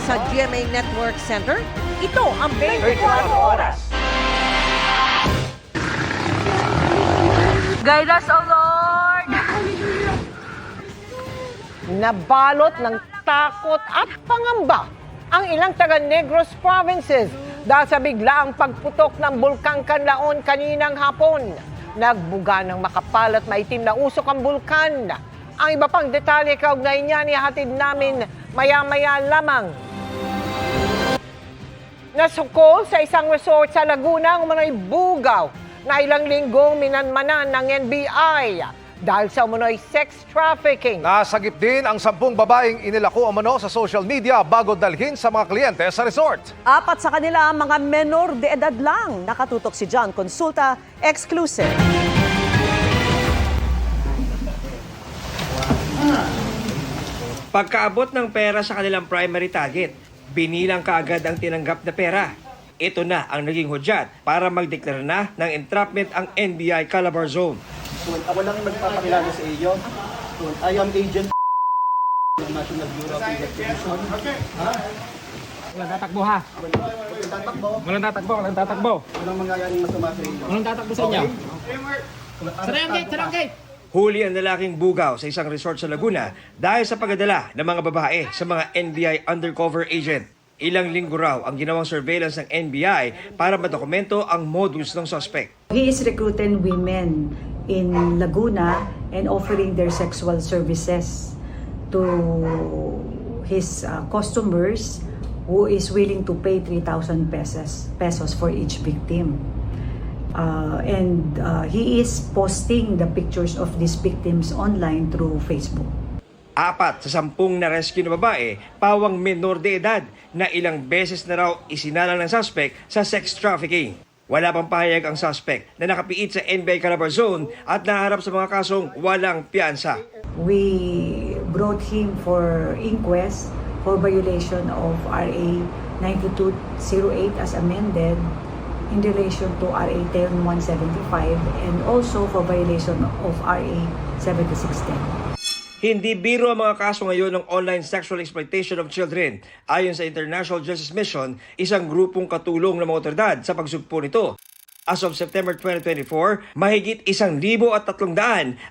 sa GMA Network Center, ito ang 24 Oras. Guide us, O Lord! Nabalot ng takot at pangamba ang ilang taga-Negros provinces dahil sa biglaang pagputok ng Bulkang Kanlaon kaninang hapon. Nagbuga ng makapal at maitim na usok ang bulkan. Ang iba pang detalye kaugnay niyan ihatid namin maya-maya lamang. Nasukol sa isang resort sa Laguna ang umano'y bugaw na ilang linggong minanmanan ng NBI dahil sa umano'y sex trafficking. Nasagip din ang 10 babaeng inilako umano sa social media bago dalhin sa mga kliyente sa resort. 4 sa kanila mga menor de edad lang. Nakatutok si John Consulta, exclusive. Pagkaabot ng pera sa kanilang primary target, binilang kaagad ang tinanggap na pera. Ito na ang naging hudyat para magdeklara na ng entrapment ang NBI Calabar Zone. Ako lang yung magpapakilala sa iyo. I am agent ng National Bureau of Investigation. Walang tatakbo ha. Walang tatakbo, walang tatakbo. Walang mangyayaring masama sa iyo. Walang tatakbo sa inyo. Sarang gate! Huli ang lalaking bugaw sa isang resort sa Laguna dahil sa pagdadala ng mga babae sa mga NBI undercover agent. Ilang linggo raw ang ginawang surveillance ng NBI para madokumento ang modus ng suspect. He is recruiting women in Laguna and offering their sexual services to his customers who is willing to pay 3,000 pesos for each victim. He is posting the pictures of these victims online through Facebook. 4 sa 10 na-rescue na babae, pawang menor de edad na ilang beses na raw isinalang ng suspect sa sex trafficking. Wala pang pahayag ang suspect na nakapiit sa NBI Calabar Zone at naharap sa mga kasong walang piyansa. We brought him for inquest for violation of RA 9208 as amended in relation to RA 10175 and also for violation of RA 7610. Hindi biro ang mga kaso ngayon ng online sexual exploitation of children. Ayon sa International Justice Mission, isang grupong katulong ng mga otoridad sa pagsugpo nito. As of September 2024, mahigit 1,300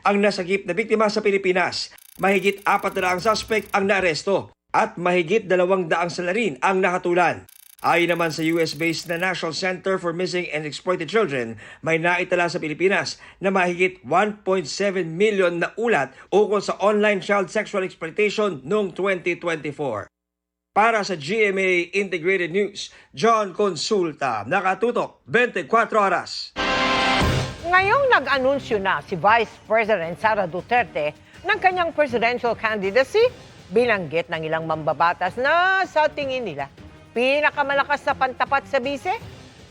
ang nasagip na biktima sa Pilipinas. Mahigit 400 suspect ang naaresto at mahigit 200 salarin ang nakatulan. Ayon naman sa US-based na National Center for Missing and Exploited Children, may naitala sa Pilipinas na mahigit 1.7 million na ulat ukol sa online child sexual exploitation noong 2024. Para sa GMA Integrated News, John Consulta, nakatutok 24 oras. Ngayong nag-anunsyo na si Vice President Sara Duterte ng kanyang presidential candidacy, binanggit ng ilang mambabatas na sa tingin nila pinakamalakas na pantapat sa bise,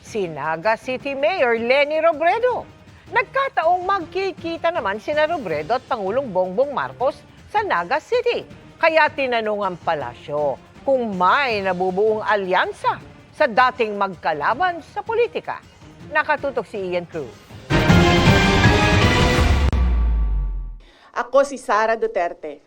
si Naga City Mayor Leni Robredo. Nagkataong magkikita naman sina Robredo at Pangulong Bongbong Marcos sa Naga City. Kaya tinanong ang palasyo kung may nabubuong alyansa sa dating magkalaban sa politika. Nakatutok si Ian Cruz. Ako si Sara Duterte.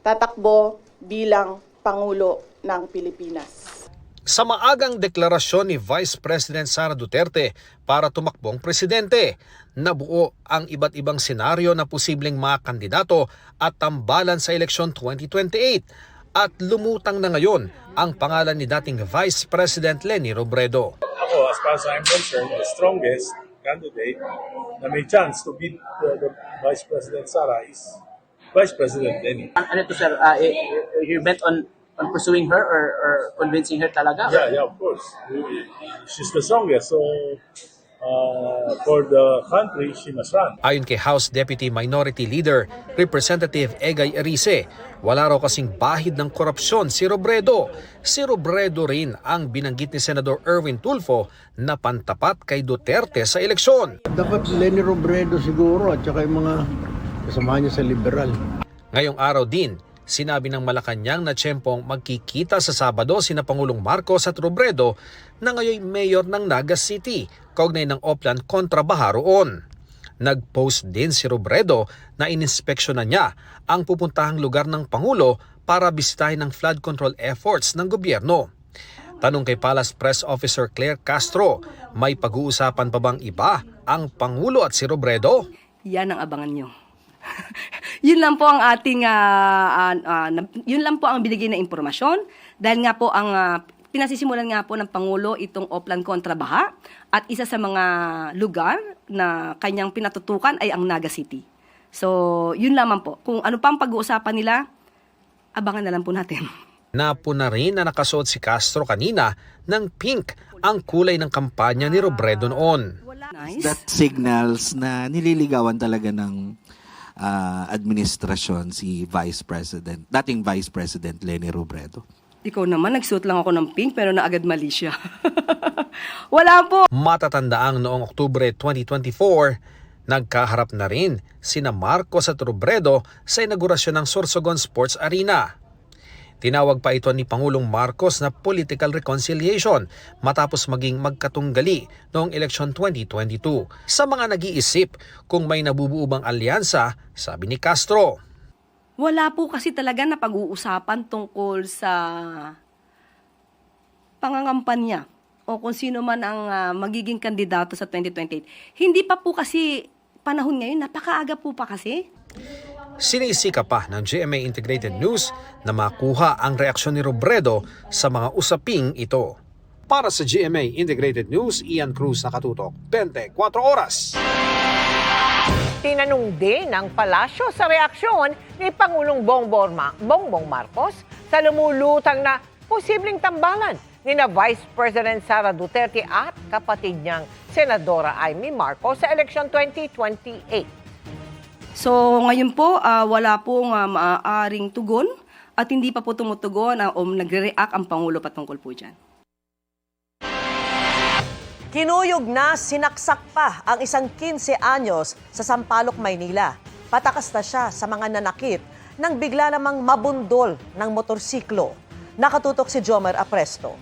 Tatakbo bilang Pangulo ng Pilipinas. Sa maagang deklarasyon ni Vice President Sara Duterte para tumakbong presidente, nabuo ang iba't ibang senaryo na posibleng mga kandidato at tambalan sa eleksyon 2028 at lumutang na ngayon ang pangalan ni dating Vice President Leni Robredo. Ako, as far as I'm concerned, the strongest candidate na may chance to beat the Vice President Sara is Vice President Leni. Ano to sir, you're bent on pursuing her or convincing her talaga? Yeah, of course. She's the strongest, so for the country, she must run. Ayon kay House Deputy Minority Leader, Representative Egay Erice, wala raw kasing bahid ng korupsyon si Robredo. Si Robredo rin ang binanggit ni Senador Erwin Tulfo na pantapat kay Duterte sa eleksyon. Dapat Leni Robredo siguro at saka yung mga kasama niya sa liberal. Ngayong araw din, sinabi ng Malacanang na tiyempong magkikita sa Sabado sina Pangulong Marcos at Robredo na ngayon mayor ng Naga City, kaugnay ng Oplan kontra Baha roon. Nag-post din si Robredo na ininspeksyonan niya ang pupuntahang lugar ng Pangulo para bisitahin ang flood control efforts ng gobyerno. Tanong kay Palace Press Officer Claire Castro, may pag-uusapan pa bang iba ang Pangulo at si Robredo? Yan ang abangan nyo. Yun lang po ang ating, yun lang po ang binigay na impormasyon. Dahil nga po ang pinasisimulan nga po ng Pangulo itong Oplan kontra Baha at isa sa mga lugar na kanyang pinatutukan ay ang Naga City. So, yun lamang po. Kung ano pang pag-uusapan nila, abangan na lang po natin. Napuna rin na nakasuot si Castro kanina ng pink, ang kulay ng kampanya ni Robredo noon. Nice. That signals na nililigawan talaga ng administrasyon si dating Vice President Leni Robredo. Ikaw naman, nagsuot lang ako ng pink pero naagad mali siya. Wala po. Matatandaang noong Oktubre 2024, nagkaharap na rin sina Marcos at Robredo sa inaugurasyon ng Sorsogon Sports Arena. Tinawag pa ito ni Pangulong Marcos na political reconciliation matapos maging magkatunggali noong eleksyon 2022. Sa mga nag-iisip kung may nabubuo bang alyansa, sabi ni Castro, Wala po kasi talaga na pag-uusapan tungkol sa pangangampanya o kung sino man ang magiging kandidato sa 2028. Hindi pa po kasi panahon ngayon, napakaaga po pa kasi. Sinisika pa ng GMA Integrated News na makuha ang reaksyon ni Robredo sa mga usaping ito. Para sa GMA Integrated News, Ian Cruz, nakatutok 24 oras. Tinanong din ng palasyo sa reaksyon ni Pangulong Bongbong Marcos sa lumulutang na posibleng tambalan ni na Vice President Sara Duterte at kapatid niyang Senadora Amy Marcos sa eleksyon 2028. So ngayon po, wala pong maaaring tugon at hindi pa po tumutugon o nagre-react ang Pangulo patungkol po dyan. Kinuyog na sinaksak pa ang isang 15 anyos sa Sampaloc, Maynila. Patakas na siya sa mga nanakit nang bigla namang mabundol ng motorsiklo. Nakatutok si Jomar Apresto.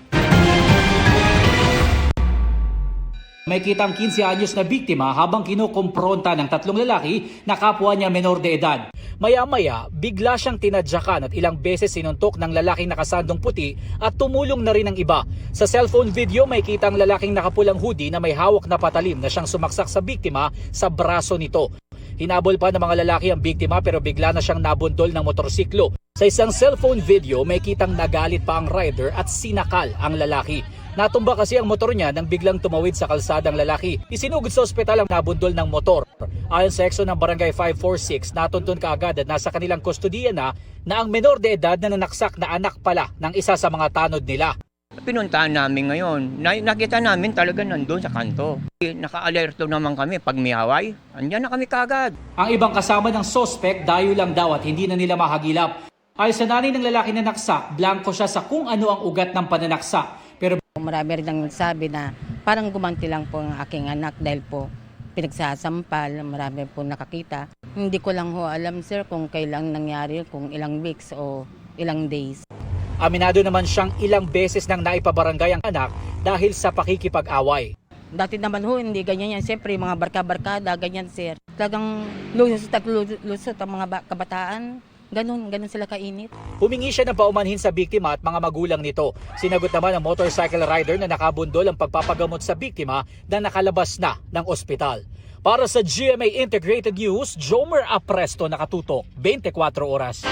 May kitang 15 anyos na biktima habang kinukumpronta ng tatlong lalaki na kapwa niya menor de edad. Maya-maya, bigla siyang tinadyakan at ilang beses sinuntok ng lalaking nakasandong puti at tumulong na rin ang iba. Sa cellphone video, may kitang lalaking nakapulang hoodie na may hawak na patalim na siyang sumaksak sa biktima sa braso nito. Hinabol pa ng mga lalaki ang biktima pero bigla na siyang nabundol ng motorsiklo. Sa isang cellphone video, may kitang nagalit pa ang rider at sinakal ang lalaki. Natumba kasi ang motor niya nang biglang tumawid sa kalsadang lalaki. Isinugod sa ospital ang nabundol ng motor. Ayon sa ekso ng Barangay 546, natuntun kaagad at nasa kanilang kustodiya na ang menor de edad na nanaksak na anak pala ng isa sa mga tanod nila. Pinuntahan namin ngayon, nakita namin talaga nandun sa kanto. Naka-alerto naman kami pag may haway, andyan na kami kaagad. Ang ibang kasama ng sospek dayo lang daw at hindi na nila mahagilap. Ayon sa nanay ng lalaki na naksak, blanko siya sa kung ano ang ugat ng pananaksak. Pero marami rin ang nagsabi na parang gumanti lang po ang aking anak dahil po pinagsasampal, marami po nakakita. Hindi ko lang ho alam sir kung kailang nangyari, kung ilang weeks o ilang days. Aminado naman siyang ilang beses nang naipabarangay ang anak dahil sa pakikipag-away. Dati naman ho, hindi ganyan yan. Siyempre, mga barka-barkada, ganyan sir. Talagang lusot ang mga kabataan. Ganun sila kainit. Humingi siya ng paumanhin sa biktima at mga magulang nito. Sinagot naman ng motorcycle rider na nakabundol ang pagpapagamot sa biktima na nakalabas na ng ospital. Para sa GMA Integrated News, Jomer Apresto, nakatutok 24 oras.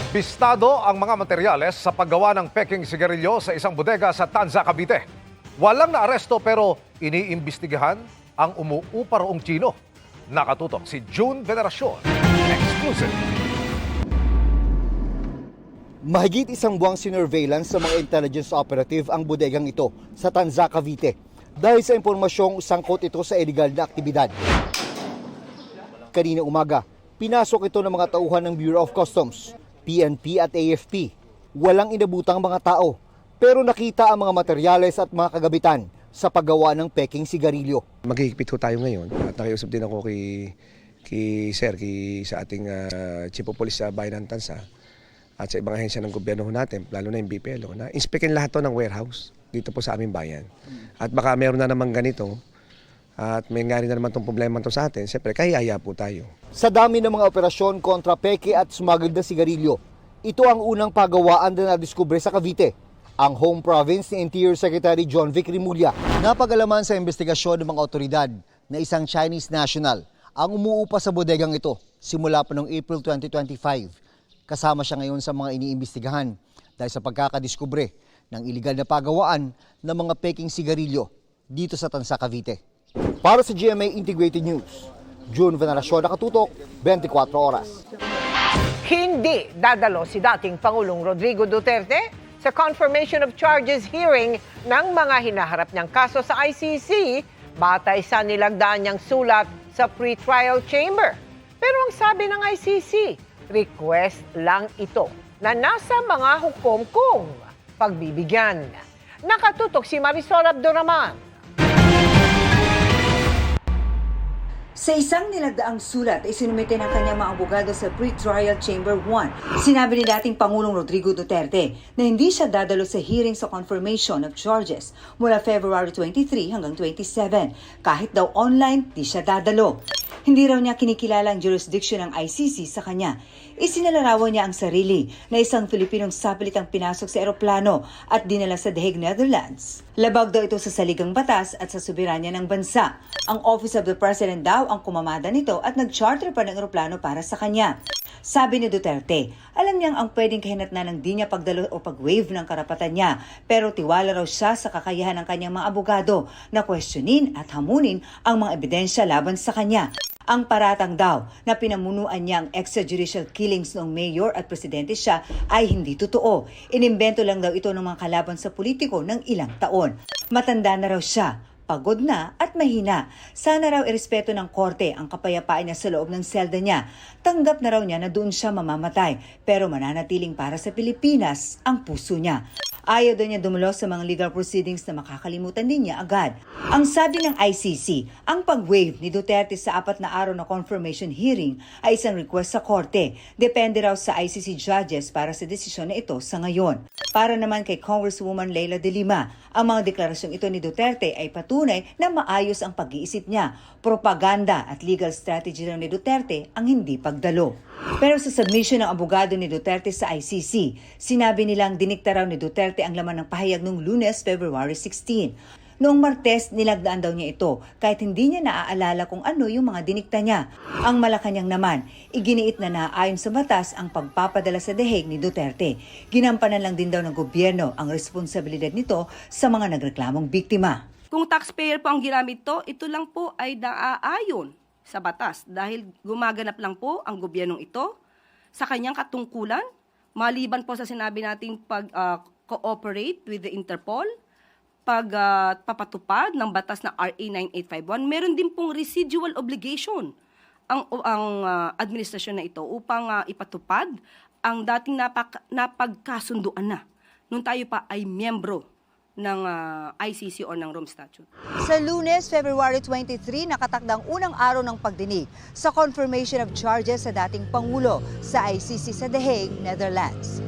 Bistado ang mga materyales sa paggawa ng peking sigarilyo sa isang bodega sa Tanza, Cavite. Walang naaresto pero iniimbestigahan ang umuupa roong Chino. Nakatutok si June Veneracion. Exclusive. Mahigit isang buwang sinurveillance sa mga intelligence operative ang bodegang ito sa Tanza, Cavite dahil sa impormasyong sangkot ito sa illegal na aktibidad. Kanina umaga, pinasok ito ng mga tauhan ng Bureau of Customs, PNP at AFP. Walang inabutang mga tao pero nakita ang mga materyales at mga kagabitan sa paggawa ng peking sigarilyo. Maghihigpit ho tayo ngayon at nakiusap din ako sa ating Chief of Police sa Bayan ng Tanza at sa ibang ahensya ng gobyerno natin, lalo na yung BPLO, na inspekin lahat to ng warehouse dito po sa aming bayan. At baka meron na naman ganito at may nga rin na naman itong problema to sa atin, siyempre kahiyaya po tayo. Sa dami ng mga operasyon kontra peke at smuggled na sigarilyo, Ito ang unang pagawaan na nadiskubre sa Cavite, ang home province ni Interior Secretary John Vic Rimulya. Napag-alaman sa investigasyon ng mga otoridad na isang Chinese national ang umuupa sa bodegang ito simula pa noong April 2025. Kasama siya ngayon sa mga iniimbestigahan dahil sa pagkakadiskubre ng iligal na pagawaan ng mga peking sigarilyo dito sa Tansa, Cavite. Para sa GMA Integrated News, June Veneracion, Nakatutok, 24 Oras. Hindi dadalo si dating Pangulong Rodrigo Duterte sa confirmation of charges hearing ng mga hinaharap niyang kaso sa ICC batay sa nilagdaan niyang sulat sa pre-trial chamber. Pero ang sabi ng ICC, request lang ito na nasa mga hukom kung pagbibigyan. Nakatutok si Marisol Abduraman. Sa isang nilagdaang sulat, isinumite ng kanyang mga abogado sa Pre-Trial Chamber 1. Sinabi ni dating Pangulong Rodrigo Duterte na hindi siya dadalo sa hearing sa confirmation of charges mula February 23 hanggang 27. Kahit daw online, di siya dadalo. Hindi raw niya kinikilala ang jurisdiction ng ICC sa kanya. Isinalarawan niya ang sarili na isang Filipinong sapilit ang pinasok sa eroplano at dinala sa The Hague, Netherlands. Labag daw ito sa saligang batas at sa soberanya ng bansa. Ang Office of the President daw ang kumamada nito at nag-charter pa ng eroplano para sa kanya. Sabi ni Duterte, alam niyang ang pwedeng kahinatnan ng di niya pagdalo o pag-waive ng karapatan niya, pero tiwala raw siya sa kakayahan ng kanyang mga abogado na questionin at hamunin ang mga ebidensya laban sa kanya. Ang paratang daw na pinamunuan niya ang extrajudicial killings noong mayor at presidente siya ay hindi totoo. Inimbento lang daw ito ng mga kalaban sa politiko ng ilang taon. Matanda na raw siya, pagod na at mahina. Sana raw irespeto ng korte ang kapayapaan niya sa loob ng selda niya. Tanggap na raw niya na doon siya mamamatay, pero mananatiling para sa Pilipinas ang puso niya. Ayaw daw niya dumalo sa mga legal proceedings na makakalimutan din niya agad. Ang sabi ng ICC, ang pag-waive ni Duterte sa 4 na araw na confirmation hearing ay isang request sa korte. Depende raw sa ICC judges para sa desisyon na ito sa ngayon. Para naman kay Congresswoman Leila de Lima, ang mga deklarasyong ito ni Duterte ay patunay na maayos ang pag-iisip niya. Propaganda at legal strategy lang ni Duterte ang hindi pagdalo. Pero sa submission ng abogado ni Duterte sa ICC, sinabi nilang dinikta raw ni Duterte ang laman ng pahayag noong Lunes, February 16. Noong Martes, nilagdaan daw niya ito kahit hindi niya naaalala kung ano yung mga dinikta niya. Ang Malacanang naman, iginiit na naayon sa batas ang pagpapadala sa The Hague ni Duterte. Ginampanan lang din daw ng gobyerno ang responsibilidad nito sa mga nagreklamong biktima. Kung taxpayer po ang ginamit ito lang po ay naaayon sa batas dahil gumaganap lang po ang gobyernong ito sa kanyang katungkulan, maliban po sa sinabi nating pag-cooperate with the Interpol, pagpapatupad ng batas na RA 9851, meron din pong residual obligation ang administrasyon na ito upang ipatupad ang dating napagkasunduan na nung tayo pa ay miyembro ng ICC o ng Rome Statute. Sa Lunes, February 23, nakatakdang unang araw ng pagdinig sa confirmation of charges sa dating Pangulo sa ICC sa The Hague, Netherlands.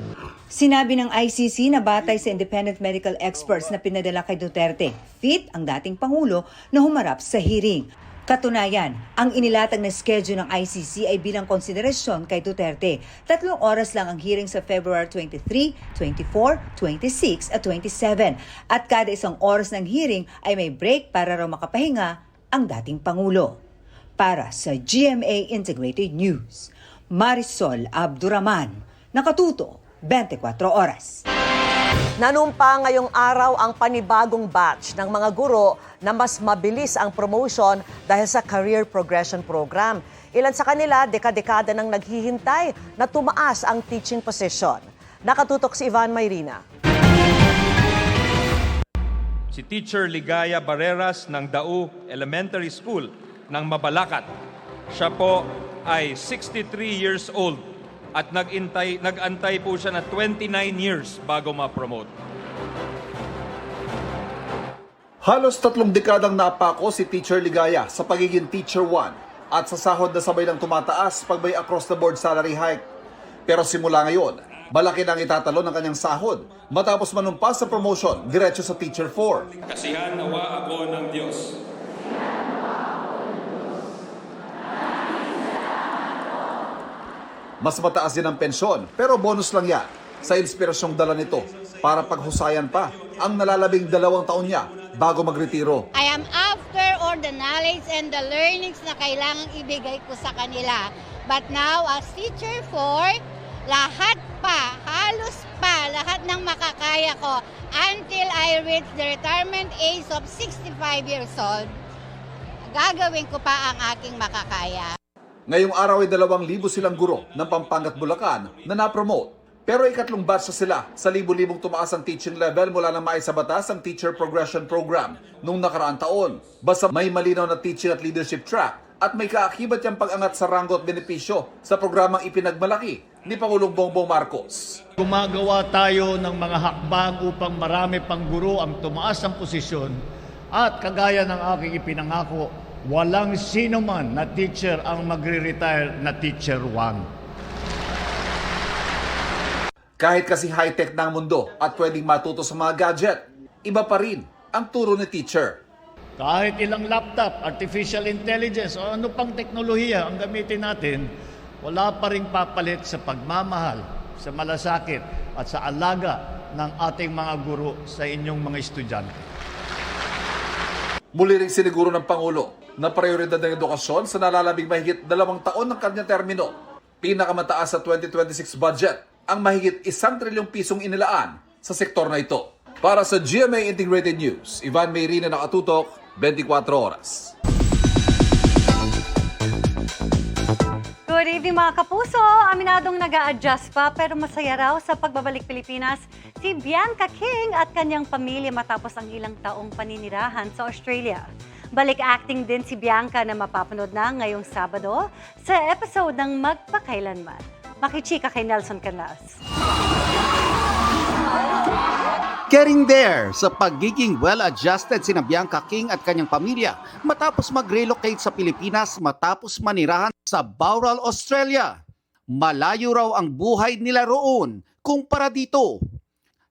Sinabi ng ICC na batay sa independent medical experts na pinadala kay Duterte, fit ang dating Pangulo na humarap sa hearing. Katunayan, ang inilatag na schedule ng ICC ay bilang konsiderasyon kay Duterte. 3 oras lang ang hearing sa February 23, 24, 26 at 27. At kada 1 oras ng hearing ay may break para raw makapahinga ang dating Pangulo. Para sa GMA Integrated News, Marisol Abduraman, Nakatuto, 24 Oras. Nanumpa ngayong araw ang panibagong batch ng mga guro na mas mabilis ang promotion dahil sa Career Progression Program. Ilan sa kanila, dekada-dekada nang naghihintay na tumaas ang teaching position. Nakatutok si Ivan Mayrina. Si Teacher Ligaya Barreras ng Dau Elementary School ng Mabalacat. Siya po ay 63 years old. At nag-antay po siya na 29 years bago ma-promote. Halos 3 dekadang napako si Teacher Ligaya sa pagiging Teacher 1 at sa sahod na sabay ng tumataas pag may across-the-board salary hike. Pero simula ngayon, malaki nang itatalo ng kanyang sahod matapos manumpas sa promotion diretso sa Teacher 4. Kasihan nawa ako ng Diyos. Mas mataas din ang pensyon, pero bonus lang yan sa inspirasyong dala nito para paghusayan pa ang nalalabing 2 taon niya bago magretiro. I am after all the knowledge and the learnings na kailangang ibigay ko sa kanila. But now, as teacher 4, lahat ng makakaya ko until I reach the retirement age of 65 years old, gagawin ko pa ang aking makakaya. Ngayong araw ay 2,000 silang guro ng Pampanga at Bulacan na na-promote. Pero ikatlong batch na sila sa libu-libong tumaas ang teaching level mula na maisa batas ang Teacher Progression Program nung nakaraang taon. Basta may malinaw na teaching at leadership track at may kaakibat yung pag-angat sa ranggo at benepisyo sa programang ipinagmalaki ni Pangulong Bongbong Marcos. Gumagawa tayo ng mga hakbang upang marami pang guro ang tumaas ang posisyon at kagaya ng aking ipinangako, walang sino man na teacher ang magre-retire na teacher 1. Kahit kasi high-tech na ang mundo at pwedeng matuto sa mga gadget, iba pa rin ang turo ni teacher. Kahit ilang laptop, artificial intelligence o ano pang teknolohiya ang gamitin natin, wala pa rin papalit sa pagmamahal, sa malasakit at sa alaga ng ating mga guro sa inyong mga estudyante. Muli rin siniguro ng Pangulo na prioridad ng edukasyon sa nalalabing mahigit 2 taon ng kanyang termino. Pinakamataas sa 2026 budget ang mahigit 1 trilyong pisong inilaan sa sektor na ito. Para sa GMA Integrated News, Ivan Mayrina, nakatutok, 24 oras. Good evening mga kapuso! Aminadong nag-a-adjust pa pero masaya raw sa pagbabalik Pilipinas si Bianca King at kanyang pamilya matapos ang ilang taong paninirahan sa Australia. Balik acting din si Bianca na mapapanood na ngayong Sabado sa episode ng Magpakailanman. Makichika kay Nelson Canlas. Getting there sa pagiging well-adjusted sina Bianca King at kanyang pamilya matapos mag-relocate sa Pilipinas matapos manirahan sa Bowral, Australia. Malayo raw ang buhay nila roon kumpara dito.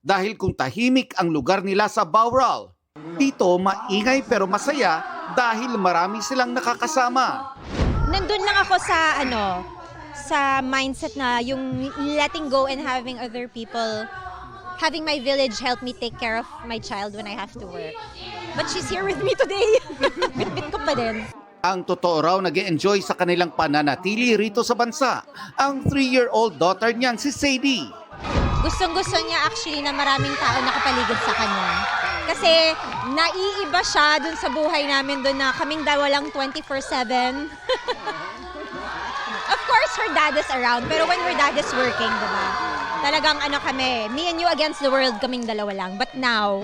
Dahil kung tahimik ang lugar nila sa Bowral, dito maingay pero masaya dahil marami silang nakakasama. Nandun lang ako sa mindset na yung letting go and having other people, having my village help me take care of my child when I have to work. But she's here with me today. Bit-bit ko pa din. Ang totoo raw nag-e-enjoy sa kanilang pananatili rito sa bansa, ang 3-year-old daughter niyang si Sadie. Gustong-gusto niya actually na maraming tao nakapaligid sa kanya. Kasi naiiba siya dun sa buhay namin dun na kaming dalawa lang 24/7. Of course, her dad is around, pero when her dad is working, diba? Talagang kami, me and you against the world, kaming dalawa lang. But now,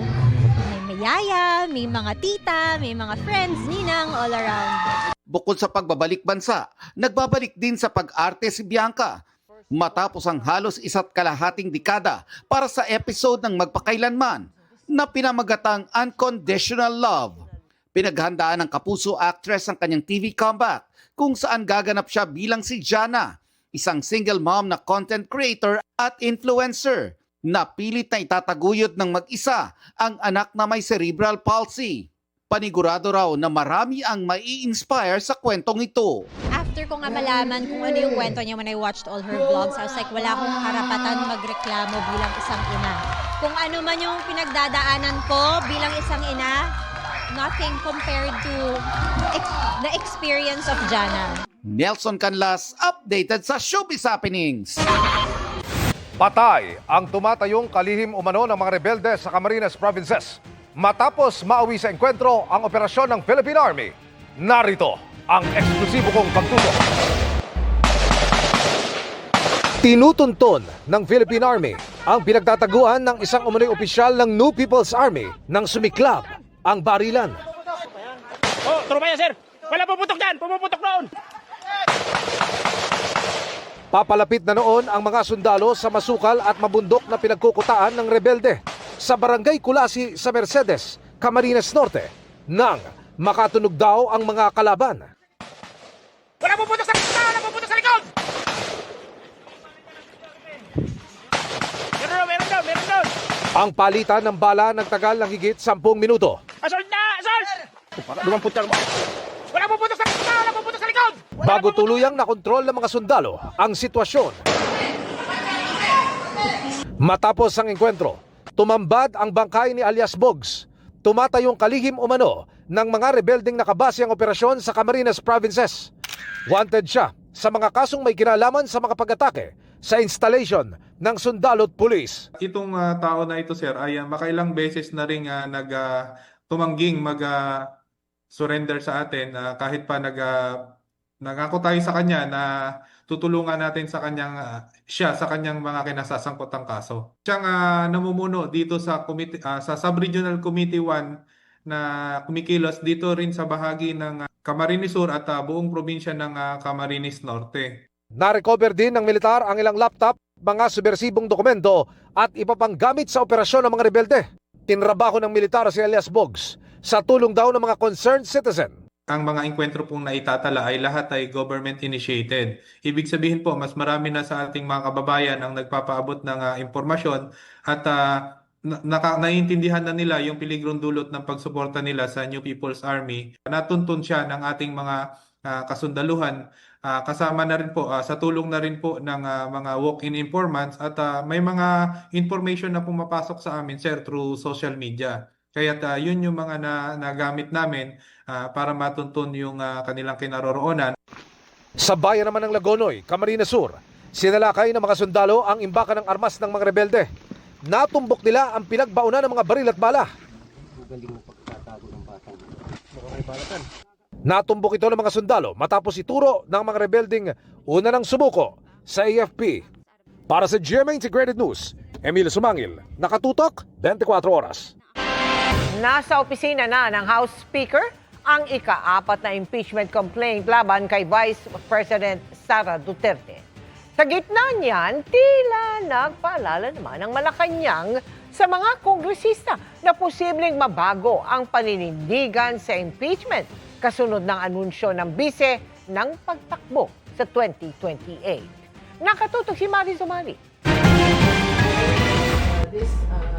may yaya, may mga tita, may mga friends, ninang, all around. Bukod sa pagbabalik bansa, nagbabalik din sa pag-arte si Bianca. Matapos ang halos 1.5 dekada para sa episode ng Magpakailanman na pinamagatang Unconditional Love. Pinaghandaan ng kapuso actress ang kanyang TV comeback kung saan gaganap siya bilang si Jana, isang single mom na content creator at influencer na pilit na itataguyod ng mag-isa ang anak na may cerebral palsy. Panigurado raw na marami ang mai-inspire sa kwentong ito. After ko nga malaman kung ano yung kwento niya when I watched all her vlogs, I was like, wala akong karapatan magreklamo bilang isang ina. Kung ano man yung pinagdadaanan ko bilang isang ina, nothing compared to the experience of Jana. Nelson Canlas, updated sa Showbiz Happenings. Patay ang tumatayong kalihim umano ng mga rebelde sa Camarines Provinces. Matapos maawi sa engkwentro ang operasyon ng Philippine Army, narito ang eksklusibo kong pagtutok. Tinutunton ng Philippine Army ang pinagtataguan ng isang umunoy opisyal ng New People's Army nang sumiklab ang barilan. Oh, tropa yan, sir! Wala pumuputok dyan! Pumuputok noon! Papalapit na noon ang mga sundalo sa masukal at mabundok na pinagkukutaan ng rebelde sa Barangay Kulasi sa Mercedes, Camarines Norte, nang makatunog daw ang mga kalaban. Wala pumuputok sa kita! Wala pumuputok sa likod! Meron doon! Ang palitan ng bala nagtagal ng higit 10 minuto. Assault na! Assault! Wala pumuputok sa kita! Wala pumuputok sa likod! Bago tuluyang nakontrol ng mga sundalo ang sitwasyon. Matapos ang engkwentro, tumambad ang bangkay ni alias Bogs. Tumatayong kalihim umano ng mga rebelding nakabase ang operasyon sa Camarines Provinces. Wanted siya sa mga kasong may kinalaman sa mga pag-atake sa installation ng sundalo at pulis. Itong tao na ito, sir, ay makailang beses na rin tumangging mag-surrender sa atin kahit pa nangako tayo sa kanya na tutulungan natin sa kanyang mga kinasasangkotang kaso. Siyang namumuno dito sa Sub-Regional Committee 1 na kumikilos dito rin sa bahagi ng Camarines Sur at buong probinsya ng Camarines Norte. Na-recover din ng militar ang ilang laptop, mga subversibong dokumento at iba pang gamit sa operasyon ng mga rebelde. Tinrabaho ng militar si alias Bogs sa tulong daw ng mga concerned citizen. Ang mga engkwentro pong naitatala ay lahat ay government initiated. Ibig sabihin po, mas marami na sa ating mga kababayan ang nagpapaabot ng impormasyon at naiintindihan na nila yung piligrong dulot ng pagsuporta nila sa New People's Army. Natuntun siya ng ating mga kasundaluhan, kasama na rin po, sa tulong na rin po ng mga walk-in informants at may mga information na pumapasok sa amin, sir, through social media. Kaya yun yung mga nagamit namin para matuntun yung kanilang kinaroroonan. Sa bayan naman ng Lagonoy, Camarines Sur, sinalakay ng mga sundalo ang imbaka ng armas ng mga rebelde. Natumbok nila ang pinagbaunan ng mga baril at bala. Natumbok ito ng mga sundalo matapos ituro ng mga rebelding una ng sumuko sa AFP. Para sa GMA Integrated News, Emilio Sumangil, nakatutok 24 oras. Nasa opisina na ng House Speaker ang ika-4 na impeachment complaint laban kay Vice President Sara Duterte. Sa gitna niyan, tila nagpaalala naman ang Malacanang sa mga kongresista na posibleng mabago ang paninindigan sa impeachment kasunod ng anunsyo ng bise ng pagtakbo sa 2028. Nakatutok si Mari Zumari.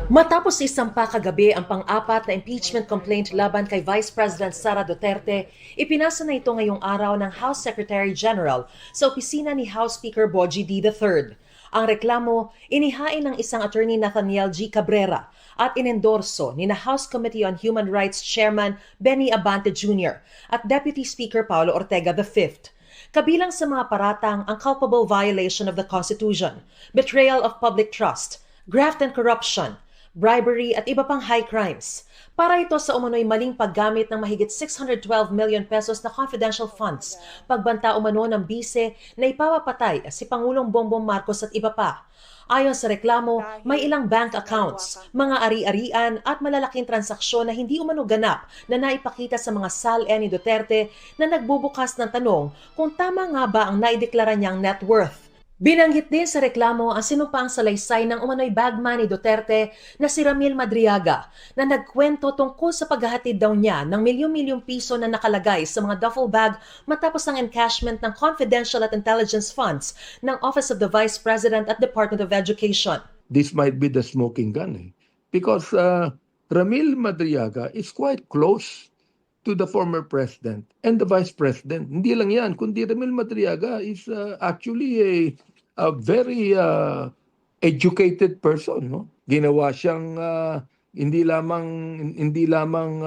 Matapos isampa kagabi ang pang-4 na impeachment complaint laban kay Vice President Sara Duterte, ipinasa na ito ngayong araw ng House Secretary General sa opisina ni House Speaker Bogie D. III. Ang reklamo, inihain ng isang attorney Nathaniel G. Cabrera at inendorso ni na House Committee on Human Rights Chairman Benny Abante Jr. at Deputy Speaker Paulo Ortega V. Kabilang sa mga paratang ang culpable violation of the Constitution, betrayal of public trust, graft and corruption, bribery at iba pang high crimes. Para ito sa umano'y maling paggamit ng mahigit 612 million pesos na confidential funds, pagbanta umano ng bise na ipapapatay si Pangulong Bongbong Marcos at iba pa. Ayon sa reklamo, may ilang bank accounts, mga ari-arian at malalaking transaksyon na hindi umano ganap na naipakita sa mga SALE ni Duterte na nagbubukas ng tanong kung tama nga ba ang naideklara niyang net worth. Binanggit din sa reklamo ang sinumpaang salaysay ng umano'y bagman ni Duterte na si Ramil Madriaga na nagkwento tungkol sa paghahatid daw niya ng milyon-milyong piso na nakalagay sa mga duffel bag matapos ang encashment ng confidential at intelligence funds ng Office of the Vice President at Department of Education. This might be the smoking gun because Ramil Madriaga is quite close to the former president and the vice president. Hindi lang yan, kundi Ramil Madriaga is actually a very educated person. No? Ginawa siyang hindi lamang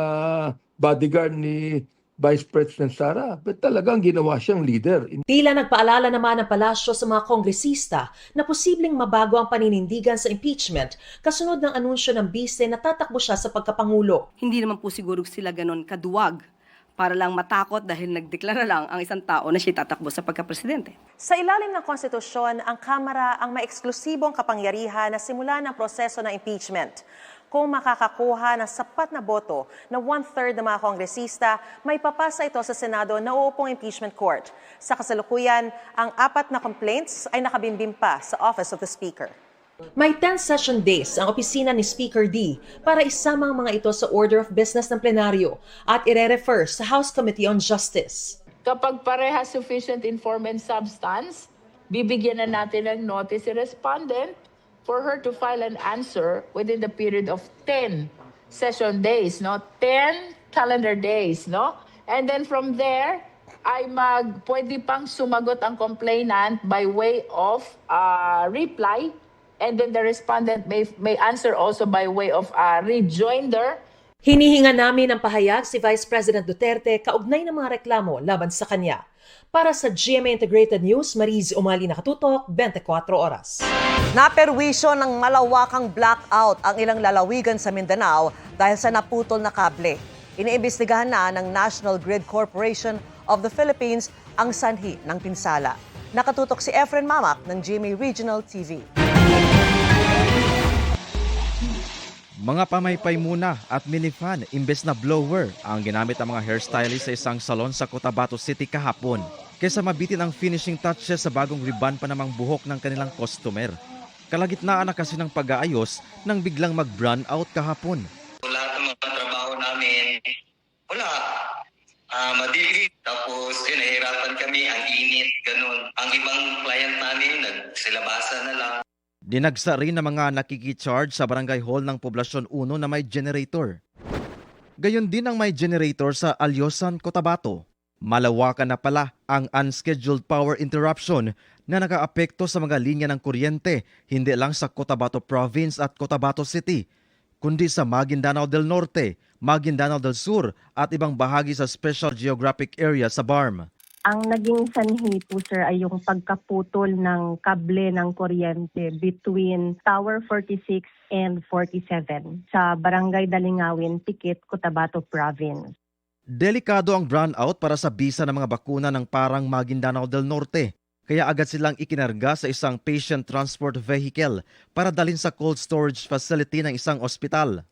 bodyguard ni Vice President Sara, but talagang ginawa siyang leader. Tila nagpaalala naman ng palasyo sa mga kongresista na posibleng mabago ang paninindigan sa impeachment kasunod ng anunsyo ng bise na tatakbo siya sa pagkapangulo. Hindi naman po siguro sila ganon kaduwag para lang matakot dahil nagdeklara lang ang isang tao na siya tatakbo sa pagkapresidente. Sa ilalim ng konstitusyon, ang Kamara ang may eksklusibong kapangyarihan na simulan ng proseso ng impeachment. Kung makakakuha ng sapat na boto na 1/3 ng mga kongresista, may papasa ito sa Senado na uupong impeachment court. Sa kasalukuyan, ang 4 na complaints ay nakabimbim pa sa Office of the Speaker. May 10 session days ang opisina ni Speaker D para isama ang mga ito sa order of business ng plenaryo at ire-refer sa House Committee on Justice. Kapag pareha sufficient in form and substance, bibigyan na natin ng notice si respondent for her to file an answer within the period of 10 session days, no? 10 calendar days, no? And then from there, ay pwede pang sumagot ang complainant by way of reply, and then the respondent may answer also by way of rejoinder. Hinihinga namin ng pahayag si Vice President Duterte kaugnay ng mga reklamo laban sa kanya. Para sa GMA Integrated News, Mariz Umali nakatutok, 24 oras. Naperwisyo ng malawakang blackout ang ilang lalawigan sa Mindanao dahil sa naputol na kable. Iniimbestigahan na ng National Grid Corporation of the Philippines ang sanhi ng pinsala. Nakatutok si Efren Mamak ng GMA Regional TV. Mga pamaypay muna at minifan imbes na blower ang ginamit ng mga hairstylist sa isang salon sa Cotabato City kahapon kaysa mabitin ang finishing touches sa bagong ribbon pa namang buhok ng kanilang customer. Kalagitnaan na kasi ng pag-aayos nang biglang mag-brown out kahapon. Lahat ng mga trabaho namin, wala. Madilim. Tapos, nahihirapan kami, ang init, ganun. Ang ibang client namin, nagsilabasa na lang. Dinagsa rin ng mga nakikicharge sa barangay hall ng Poblasyon 1 na may generator. Gayon din ang may generator sa Alyosan, Cotabato. Malawakan na pala ang unscheduled power interruption na nakaapekto sa mga linya ng kuryente, hindi lang sa Cotabato Province at Cotabato City, kundi sa Maguindanao del Norte, Maguindanao del Sur at ibang bahagi sa Special Geographic Area sa BARM. Ang naging sanhi po sir ay yung pagkaputol ng kable ng kuryente between Tower 46 and 47 sa Barangay Dalingawin, Tikit, Cotabato Province. Delikado ang brownout para sa bisa ng mga bakuna ng parang Maguindanao del Norte, kaya agad silang ikinarga sa isang patient transport vehicle para dalhin sa cold storage facility ng isang ospital.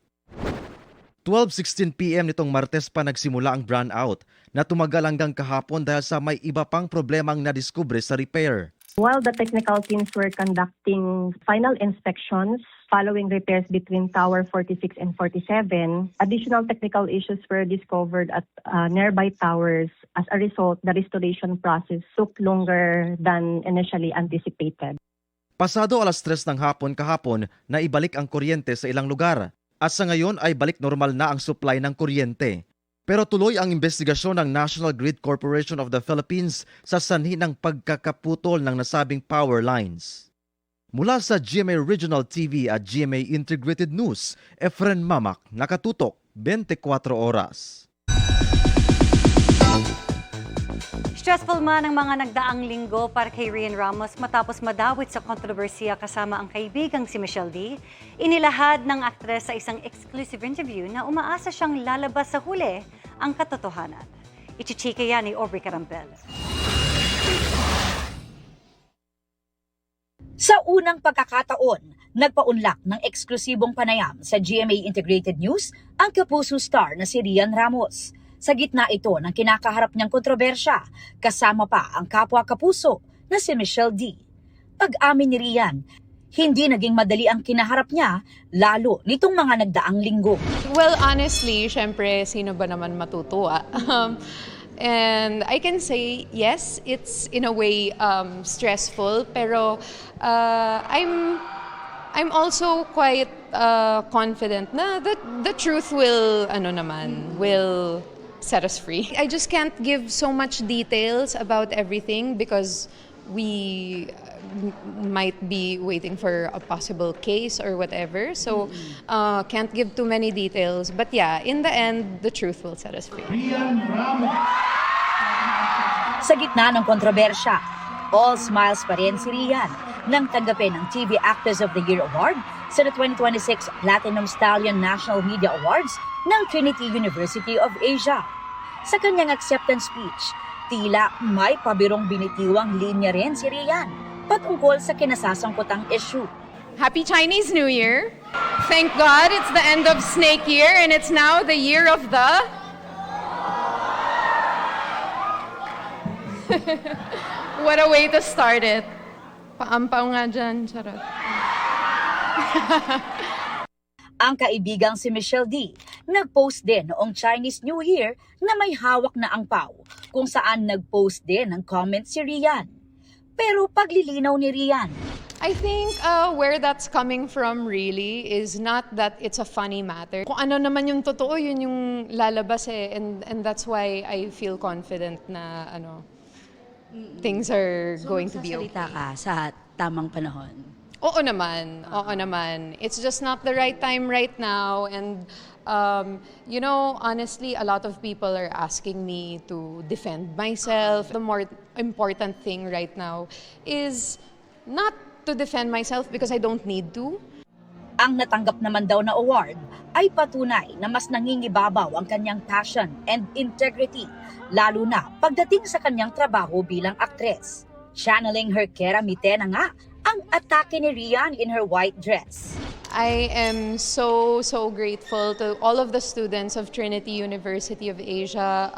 12:16 p.m. nitong Martes pa nagsimula ang brownout na tumagal hanggang kahapon dahil sa may iba pang problemang nadiskubre sa repair. While the technical teams were conducting final inspections following repairs between Tower 46 and 47, additional technical issues were discovered at nearby towers. As a result, the restoration process took longer than initially anticipated. Pasado 3:00 ng hapon kahapon na ibalik ang kuryente sa ilang lugar at sa ngayon ay balik normal na ang supply ng kuryente. Pero tuloy ang investigasyon ng National Grid Corporation of the Philippines sa sanhi ng pagkakaputol ng nasabing power lines. Mula sa GMA Regional TV at GMA Integrated News, Efren Mamak, nakatutok, 24 oras. Stressful man ang mga nagdaang linggo para kay Rian Ramos matapos madawit sa kontrobersiya kasama ang kaibigang si Michelle D. Inilahad ng aktres sa isang exclusive interview na umaasa siyang lalabas sa huli ang katotohanan. Ichichika yan ni Aubrey Carampel. Sa unang pagkakataon, nagpaunlak ng eksklusibong panayam sa GMA Integrated News ang kapuso star na si Rian Ramos. Sa gitna ito ng kinakaharap niyang kontrobersya, kasama pa ang kapwa kapuso na si Michelle D. Pag-amin ni Rian, hindi naging madali ang kinaharap niya, lalo nitong mga nagdaang linggo. Well, honestly, syempre, sino ba naman matutuwa? And I can say, yes, it's in a way stressful, pero I'm also quite confident na the truth will set us free. I just can't give so much details about everything because we might be waiting for a possible case or whatever. So can't give too many details. But yeah, in the end, the truth will set us free. Sa gitna ng kontrobersya, all smiles pa rin si Rian nang tanggapin ang TV Actress of the Year Award sa 2026 Platinum Stallion National Media Awards ng Trinity University of Asia. Sa kanyang acceptance speech, tila may pabirong binitiwang linya rin si Rian patungkol sa kinasasangkutang issue. Happy Chinese New Year! Thank God it's the end of Snake Year and it's now the year of the... What a way to start it. Paampaw nga dyan, charot. Ang kaibigang si Michelle D. nagpost din noong Chinese New Year na may hawak na angpaw kung saan nagpost din ng comment si Rian. Pero paglilinaw ni Rian, I think where that's coming from really is not that it's a funny matter. Kung ano naman yung totoo, yun yung lalabas eh. And that's why I feel confident na things are going to be okay. Magsasalita ka sa tamang panahon. Oo naman. It's just not the right time right now. And, honestly, a lot of people are asking me to defend myself. The more important thing right now is not to defend myself because I don't need to. Ang natanggap naman daw na award ay patunay na mas nangingibabaw ang kanyang passion and integrity, lalo na pagdating sa kanyang trabaho bilang aktres. Channeling her keramite na nga ang atake ni Rian in her white dress. I am so grateful to all of the students of Trinity University of Asia,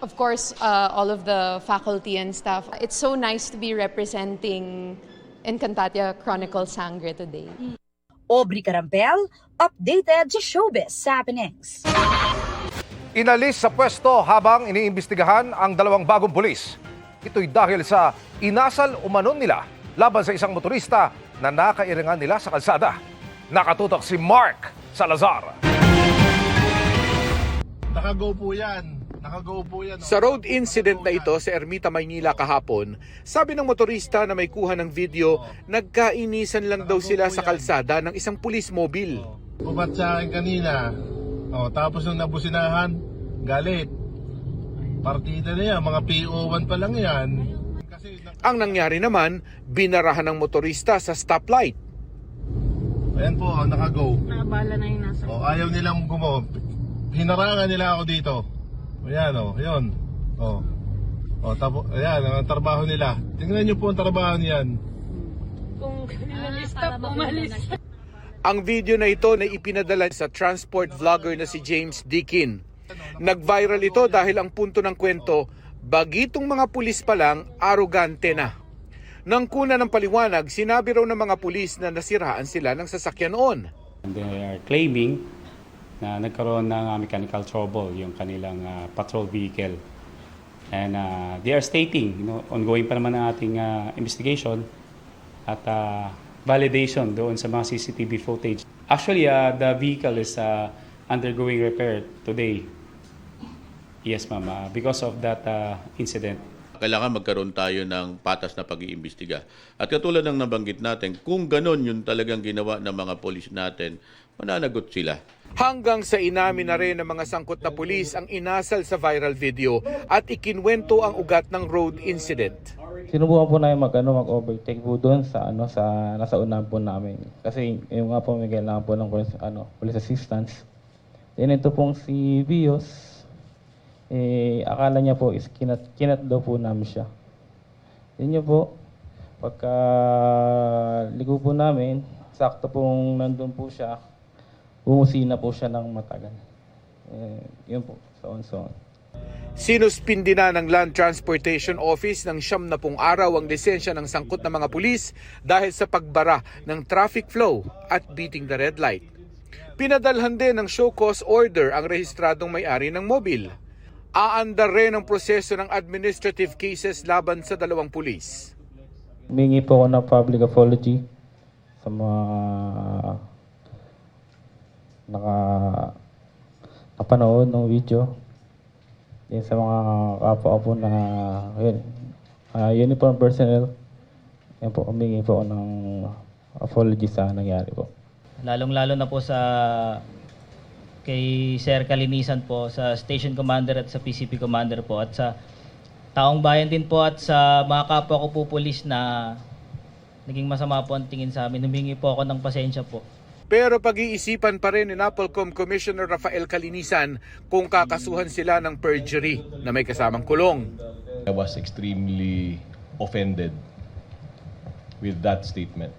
of course, all of the faculty and staff. It's so nice to be representing Encantadia Chronicle Sangre today. Aubrey Carampel, updated sa Showbiz Happenings. Inalis sa pwesto habang iniimbestigahan ang 2 bagong pulis. Ito'y dahil sa inasal umanon nila laban sa isang motorista na nakairangan nila sa kalsada. Nakatutok si Mark Salazar. Nakago po yan. Sa road incident na ito sa Ermita, Maynila kahapon, sabi ng motorista na may kuha ng video, nagkainisan lang daw sila sa kalsada ng isang police mobile. Ubat sa akin kanina. Tapos nung nabusinahan, galit. Partida na yan, mga PO1 pa lang yan. Ang nangyari naman, binarahan ng motorista sa stoplight. Ayan po, nakago. Nakabala na yung nasa. Ayaw nilang hinarangan nila ako dito. Ayan yun. Tapos, ayan, ang trabaho nila. Tingnan niyo po ang trabaho niyan. Kung nalista, umalis. Ang video na ito na ipinadala sa transport vlogger na si James Dickin. Nag-viral ito dahil ang punto ng kwento, bagitong mga pulis pa lang, arogante na. Nang kuna ng paliwanag, sinabi raw ng mga pulis na nasiraan sila ng sasakyan noon. They are claiming na nagkaroon ng mechanical trouble yung kanilang patrol vehicle. And they are stating, ongoing pa naman ang ating investigation at validation doon sa mga CCTV footage. Actually, the vehicle is undergoing repair today. Yes, ma'am. Because of that incident. Kailangan magkaroon tayo ng patas na pag-iimbestiga. At katulad ng nabanggit natin, kung ganon yung talagang ginawa ng mga polis natin, mananagot sila. Hanggang sa inamin na rin ng mga sangkot na pulis ang inasal sa viral video at ikinwento ang ugat ng road incident. Sinubukan po namin mag-overtake po doon sa nasa unahan po namin. Kasi yung nga po may kailangan po ng police assistance. Then ito pong si Vios, akala niya po is kinat daw po namin siya. Yun niya po, pagka ligo po namin, sakto pong nandun po siya, umusina po siya ng matagal. Yun po, so on. Sinuspindi na ng Land Transportation Office ng 70 araw ang lisensya ng sangkot na mga pulis dahil sa pagbara ng traffic flow at beating the red light. Pinadalhan din ng show cause order ang rehistradong may-ari ng mobil. Aandar rin ang proseso ng administrative cases laban sa 2 pulis. Humingi po ako ng public apology sa mga nakapanood ng video. Din sa mga kapwa po na uniform personnel. Yan po, humingi po ako ng apology sa nangyari po. Lalong-lalo na po sa kay Sir Kalinisan po, sa Station Commander at sa PCP Commander po, at sa taong bayan din po at sa mga kapwa ko po pulis na naging masama po ang tingin sa amin. Humingi po ako ng pasensya po. Pero pag-iisipan pa rin ni NAPOLCOM Commissioner Rafael Kalinisan kung kakasuhan sila ng perjury na may kasamang kulong. I was extremely offended with that statement.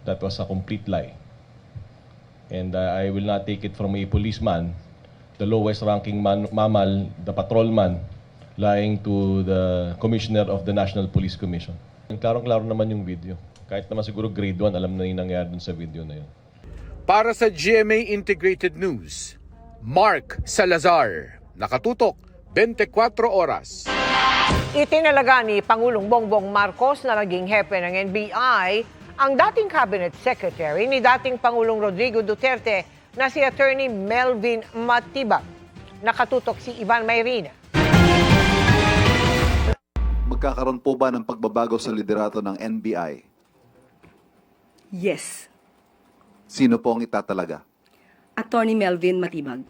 That was a complete lie. And I will not take it from a policeman, the lowest ranking mammal, the patrolman, lying to the Commissioner of the National Police Commission. Klarong-klaro naman yung video. Kahit naman siguro grade 1, alam na yung nangyari dun sa video na yun. Para sa GMA Integrated News, Mark Salazar, nakatutok 24 oras. Itinalaga ni Pangulong Bongbong Marcos na naging hepe ng NBI ang dating Cabinet Secretary ni dating Pangulong Rodrigo Duterte na si Attorney Melvin Matibag. Nakatutok si Ivan Mayrina. Magkakaroon po ba ng pagbabago sa liderato ng NBI? Yes. Sino po ang itatalaga? Attorney Melvin Matibag.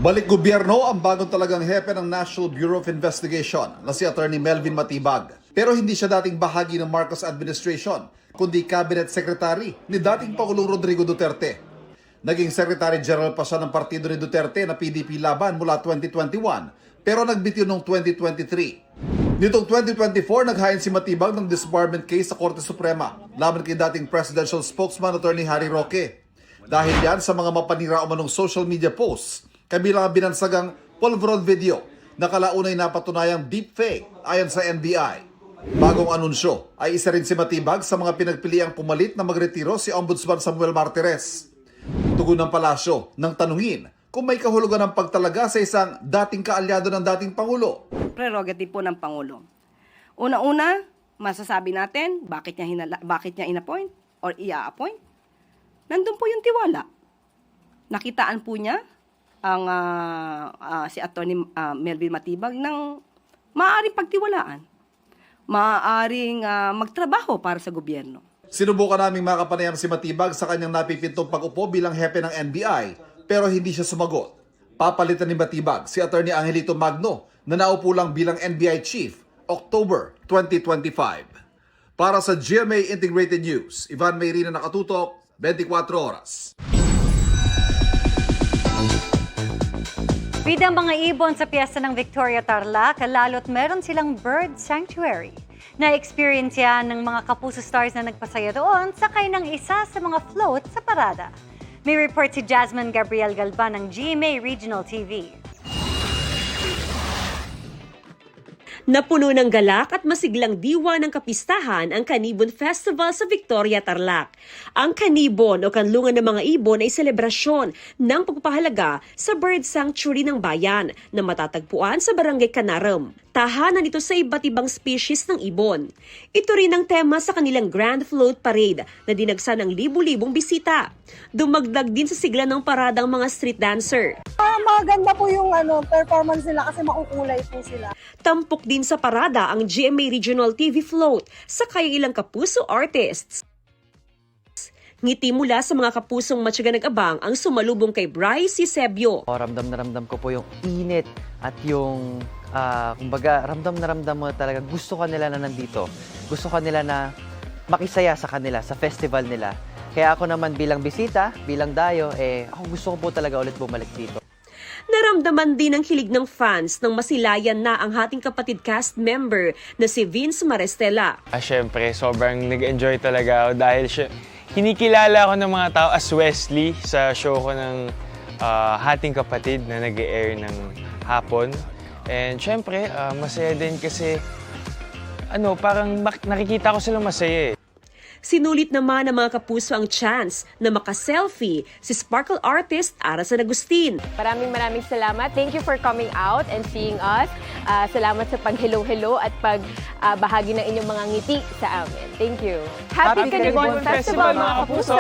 Balik gobyerno ang bagong talagang hepe ng National Bureau of Investigation na si Attorney Melvin Matibag. Pero hindi siya dating bahagi ng Marcos administration, kundi Cabinet Secretary ni dating Pangulong Rodrigo Duterte. Naging Secretary General pa siya ng partido ni Duterte na PDP Laban mula 2021, pero nagbitiw noong 2023. Nitong 2024, naghain si Matibag ng disbarment case sa Korte Suprema laban kay dating presidential spokesman Attorney Harry Roque. Dahil yan sa mga mapanira umanong social media posts, kabilang ang binansagang pulveron video na kalaunay napatunayang deepfake ayon sa NBI. Bagong anunsyo ay isa rin si Matibag sa mga pinagpiliang pumalit na magretiro si Ombudsman Samuel Martires. Tugon ng palasyo nang tanungin kung may kahulugan ng pagtalaga sa isang dating kaalyado ng dating Pangulo. Prerogative po ng Pangulo. Una-una, masasabi natin bakit niya in-appoint or i-appoint. Nandun po yung tiwala. Nakitaan po niya ang si Attorney Melvin Matibag ng maaaring pagtiwalaan. Maaaring magtrabaho para sa gobyerno. Sinubukan naming makapanayam si Matibag sa kanyang napipintong pag-upo bilang hepe ng NBI pero hindi siya sumagot. Papalitan ni Matibag si Attorney Angelito Magno na naupo lang bilang NBI Chief October 2025. Para sa GMA Integrated News, Ivan Mayrina, nakatutok, 24 oras. Bidang mga ibon sa piyesta ng Victoria Tarlac, lalo't meron silang bird sanctuary. Na-experience yan ng mga Kapuso Stars na nagpasaya doon sakay ng isa sa mga float sa parada. May report si Jasmine Gabriel Galban ng GMA Regional TV. Napuno ng galak at masiglang diwa ng kapistahan ang Kanibon Festival sa Victoria, Tarlac. Ang Kanibon o Kanlungan ng mga ibon ay selebrasyon ng pagpapahalaga sa bird sanctuary ng bayan na matatagpuan sa Barangay Canaram. Tahanan ito sa iba't ibang species ng ibon. Ito rin ang tema sa kanilang Grand Float Parade na dinagsa ng libu-libong bisita. Dumagdag din sa sigla ng parada ang mga street dancer. Maganda po yung performance nila kasi makukulay po sila. Tampok din sa parada ang GMA Regional TV Float sa ilang Kapuso artists. Ngiti mula sa mga kapusong matyaga nag-abang ang sumalubong kay Bryce Eusebio. Ramdam na ramdam ko po yung init at yung, kumbaga, ramdam na ramdam mo talaga. Gusto ka nila na nandito. Gusto ka nila na makisaya sa kanila, sa festival nila. Kaya ako naman bilang bisita, bilang dayo, ako gusto ko po talaga ulit bumalik dito. Naramdaman din ang hilig ng fans nang masilayan na ang hating kapatid cast member na si Vince Marestela. Siyempre, sobrang nag-enjoy talaga ako dahil kinikilala ako ng mga tao as Wesley sa show ko ng Hating Kapatid na nag-e-air ng hapon. And siyempre, masaya din kasi parang nakikita ko silang masaya eh. Sinulit naman ng mga kapuso ang chance na makaselfie si Sparkle artist Ara San Agustin. Maraming salamat. Thank you for coming out and seeing us. Salamat sa pag-hello-hello at pagbahagi ng inyong mga ngiti sa amin. Thank you. Happy Kanibon Festival, mga kapuso!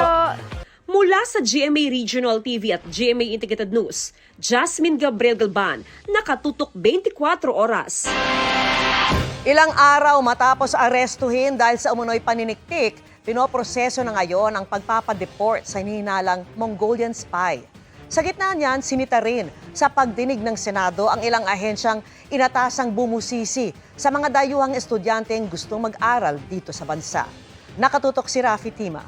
Mula sa GMA Regional TV at GMA Integrated News, Jasmine Gabriel Galban, nakatutok 24 oras. Ilang araw matapos arestuhin dahil sa umunoy paniniktik, pinoproseso na ngayon ang pagpapadeport sa hinihinalang Mongolian spy. Sa gitna niyan, sinita rin sa pagdinig ng Senado ang ilang ahensyang inatasang bumusisi sa mga dayuhang estudyanteng gustong mag-aral dito sa bansa. Nakatutok si Rafi Tima.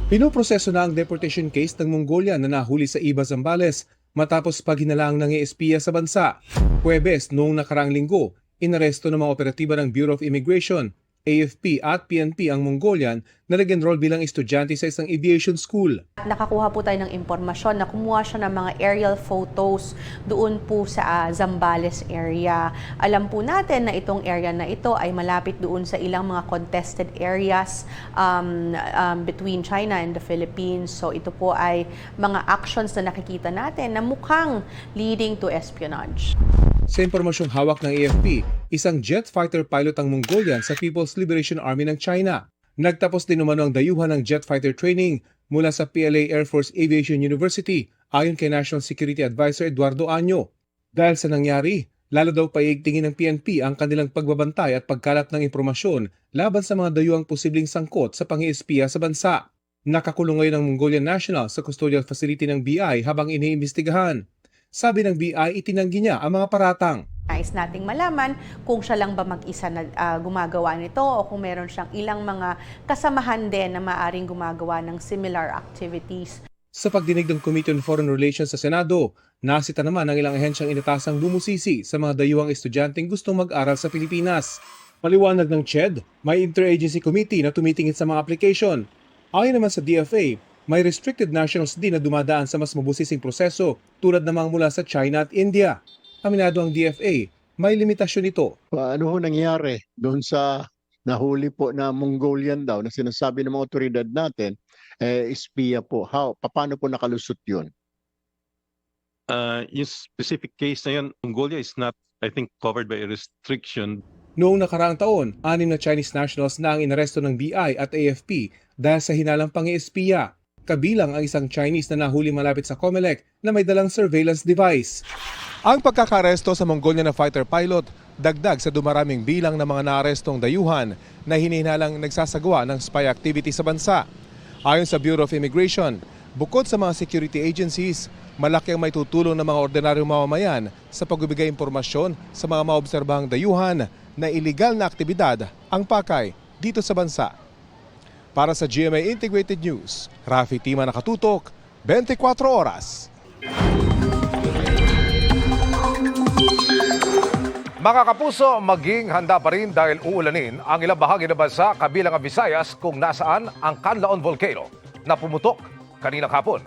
Pinoproseso na ang deportation case ng Mongolia na nahuli sa Iba, Zambales matapos paghinalang ng espiya sa bansa. Huwebes noong nakaraang linggo, inaresto ng mga operatiba ng Bureau of Immigration, AFP at PNP ang Mongolian na nag-enroll bilang estudyante sa isang aviation school. Nakakuha po tayo ng impormasyon na kumuha siya ng mga aerial photos doon po sa Zambales area. Alam po natin na itong area na ito ay malapit doon sa ilang mga contested areas between China and the Philippines. So ito po ay mga actions na nakikita natin na mukhang leading to espionage. Sa impormasyong hawak ng AFP, isang jet fighter pilot ang Mongolian sa People's Liberation Army ng China. Nagtapos din umano ang dayuhan ng jet fighter training mula sa PLA Air Force Aviation University ayon kay National Security Advisor Eduardo Año. Dahil sa nangyari, lalo daw paiigtingin ng PNP ang kanilang pagbabantay at pagkalat ng impormasyon laban sa mga dayuhang posibleng sangkot sa pang-iispiya sa bansa. Nakakulong ngayon ang Mongolian national sa custodial facility ng BI habang iniimbestigahan. Sabi ng BI, itinanggi niya ang mga paratang. Nais nating malaman kung siya lang ba mag-isa na gumagawa nito o kung meron siyang ilang mga kasamahan din na maaring gumagawa ng similar activities. Sa pagdinig ng Committee on Foreign Relations sa Senado, nasita naman ang ilang ahensyang inatasang bumusisi sa mga dayuhang estudyanteng gustong mag-aral sa Pilipinas. Paliwanag ng CHED, may interagency committee na tumitingin sa mga application. Ayon naman sa DFA, may restricted nationals din na dumadaan sa mas mabusising proseso tulad namang mula sa China at India. Aminado ang DFA, may limitasyon ito. Ano ho nangyari doon sa nahuli po na Mongolian daw na sinasabi ng mga otoridad natin, espiya po. Paano po nakalusot yun? Yung specific case na yun, Mongolia is not, I think, covered by a restriction. Noong nakaraang taon, 6 na Chinese nationals na ang inaresto ng BI at AFP dahil sa hinalang pang-espiya. Kabilang ang isang Chinese na nahuli malapit sa COMELEC na may dalang surveillance device. Ang pagkakaresto sa Mongolian na fighter pilot, dagdag sa dumaraming bilang ng mga naarestong dayuhan na hinihinalang nagsasagawa ng spy activity sa bansa. Ayon sa Bureau of Immigration, bukod sa mga security agencies, malaki ang may tutulong ng mga ordinaryong mamamayan sa pagbibigay impormasyon sa mga maobserbahang dayuhan na iligal na aktibidad ang pakay dito sa bansa. Para sa GMA Integrated News, Rafi Tima nakatutok, 24 oras. Mga kapuso, maging handa pa rin dahil uulanin ang ilang bahagi ng bansa kabilang ang Visayas kung nasaan ang Canlaon Volcano na pumutok kaninang hapon.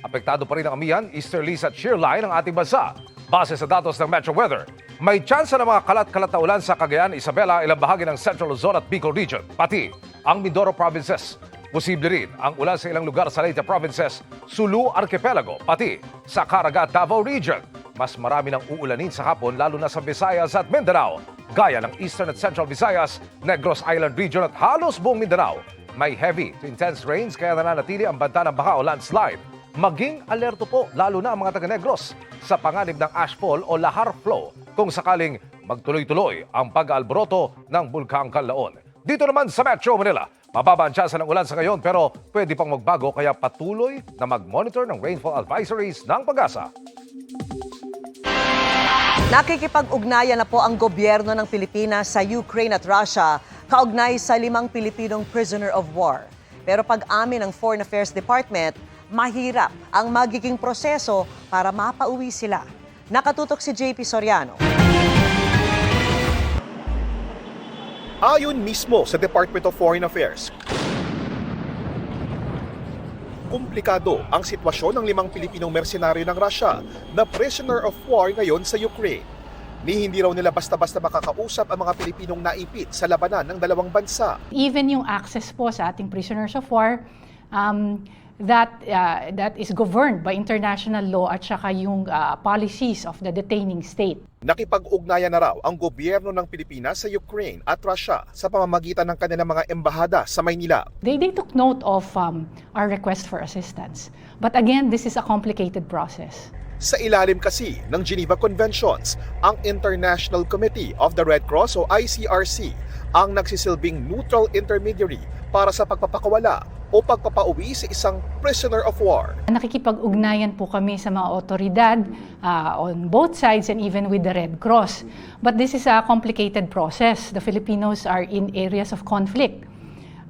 Apektado pa rin ang amihan, easterlies at shear line ng ating bansa. Base sa datos ng Metro Weather, may tsansa ng mga kalat-kalat na ulan sa Cagayan, Isabela, ilang bahagi ng Central Luzon at Bicol Region, pati ang Mindoro Provinces. Posible rin ang ulan sa ilang lugar sa Leyte Provinces, Sulu Archipelago, pati sa Caraga at Davao Region. Mas marami ng uulanin sa hapon lalo na sa Visayas at Mindanao, gaya ng Eastern at Central Visayas, Negros Island Region at halos buong Mindanao. May heavy to intense rains kaya nananatili ang banta ng baha o landslide. Maging alerto po lalo na ang mga taga-Negros sa panganib ng ashfall o lahar flow kung sakaling magtuloy-tuloy ang pag-aalboroto ng Bulkang Canlaon. Dito naman sa Metro Manila, mababa ang tsansa ng ulan sa ngayon pero pwede pang magbago kaya patuloy na mag-monitor ng rainfall advisories ng Pag-asa. Nakikipag-ugnayan na po ang gobyerno ng Pilipinas sa Ukraine at Russia kaugnay sa 5 Pilipinong prisoner of war. Pero pag-amin ng Foreign Affairs Department, mahirap ang magiging proseso para mapauwi sila. Nakatutok si JP Soriano. Ayon mismo sa Department of Foreign Affairs, komplikado ang sitwasyon ng 5 Pilipinong mersenaryo ng Russia na prisoner of war ngayon sa Ukraine. Ni hindi raw nila basta-basta makakausap ang mga Pilipinong naipit sa labanan ng dalawang bansa. Even yung access po sa ating prisoners of war, that is governed by international law at saka yung policies of the detaining state. Nakipag-ugnayan na raw ang gobyerno ng Pilipinas sa Ukraine at Russia sa pamamagitan ng kanilang mga embahada sa Maynila. They took note of our request for assistance. But again, this is a complicated process. Sa ilalim kasi ng Geneva Conventions, ang International Committee of the Red Cross o ICRC ang nagsisilbing neutral intermediary para sa pagpapakawala o pagpapauwi sa isang prisoner of war. Nakikipag-ugnayan po kami sa mga otoridad on both sides and even with the Red Cross. But this is a complicated process. The Filipinos are in areas of conflict.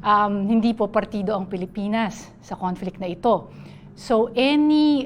Hindi po partido ang Pilipinas sa conflict na ito. So any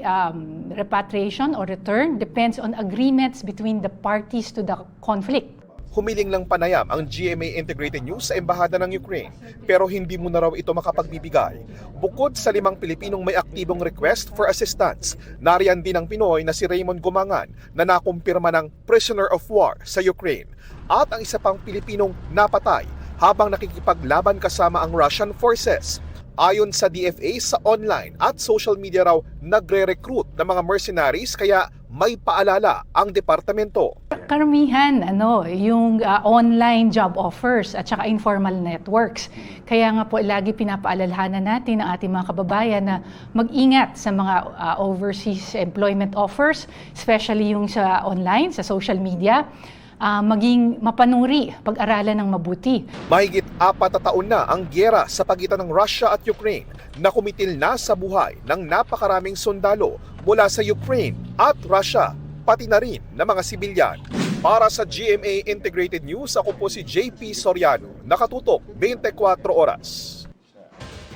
repatriation or return depends on agreements between the parties to the conflict. Humiling lang panayam ang GMA Integrated News sa Embahada ng Ukraine pero hindi mo na raw ito makapagbibigay. Bukod sa 5 Pilipinong may aktibong request for assistance, nariyan din ang Pinoy na si Raymond Gumangan na nakumpirma ng prisoner of war sa Ukraine at ang isa pang Pilipinong napatay habang nakikipaglaban kasama ang Russian forces. Ayon sa DFA, sa online at social media raw nagre-recruit ng mga mercenaries kaya May paalala ang departamento. Karamihan, yung online job offers at saka informal networks. Kaya nga po lagi pinapaalalahanan natin ang ating mga kababayan na mag-ingat sa mga overseas employment offers, especially yung sa online, sa social media. Maging mapanuri, pag-aralan ng mabuti. Mahigit 4 na taon na ang gyera sa pagitan ng Russia at Ukraine na kumitil na sa buhay ng napakaraming sundalo mula sa Ukraine at Russia, pati na rin ng mga sibilyan. Para sa GMA Integrated News, ako po si JP Soriano, nakatutok 24 oras.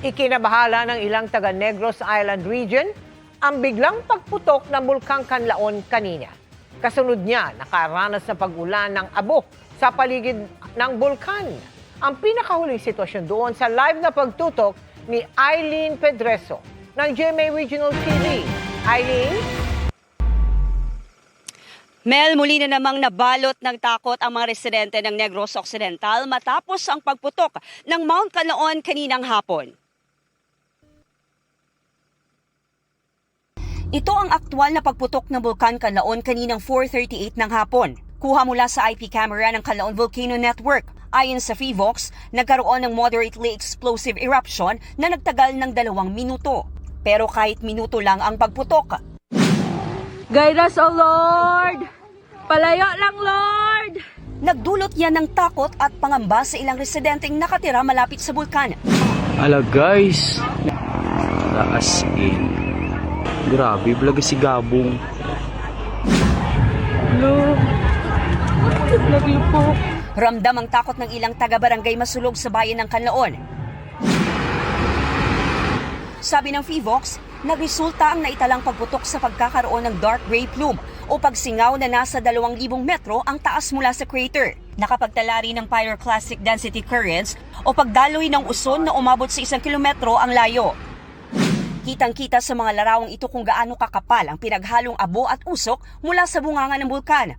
Ikinabahala ng ilang taga Negros Island region ang biglang pagputok ng Bulkang Kanlaon kanina. Kasunod niya, nakaranas na pag-ulan ng abo sa paligid ng bulkan. Ang pinakahuling sitwasyon doon sa live na pagtutok ni Eileen Pedreso ng GMA Regional TV. Eileen? Mel, muli na namang nabalot ng takot ang mga residente ng Negros Occidental matapos ang pagputok ng Mount Kanlaon kaninang hapon. Ito ang aktwal na pagputok ng Bulkan Kanlaon kaninang 4:38 ng hapon. Kuha mula sa IP camera ng Kanlaon Volcano Network. Ayon sa FIVOX, nagkaroon ng moderately explosive eruption na nagtagal ng 2 minuto. Pero kahit minuto lang ang pagputok. Guide us, O Lord! Palayo lang, Lord! Nagdulot yan ng takot at pangamba sa ilang residenteng nakatira malapit sa bulkan. Ala guys, taas in. Grabe, vlog si Gabong. Hello. Naglupok. Ramdam ang takot ng ilang taga-barangay Masulog sa bayan ng Kanlaon. Sabi ng FIVOX, nagresulta ang naitalang pagputok sa pagkakaroon ng dark gray plume o pagsingaw na nasa 2,000 metro ang taas mula sa crater. Nakapagtala rin ng pyroclastic density currents o pagdaloy ng uson na umabot sa 1 kilometro ang layo. Kitang-kita sa mga larawang ito kung gaano kakapal ang pinaghalong abo at usok mula sa bunganga ng bulkan.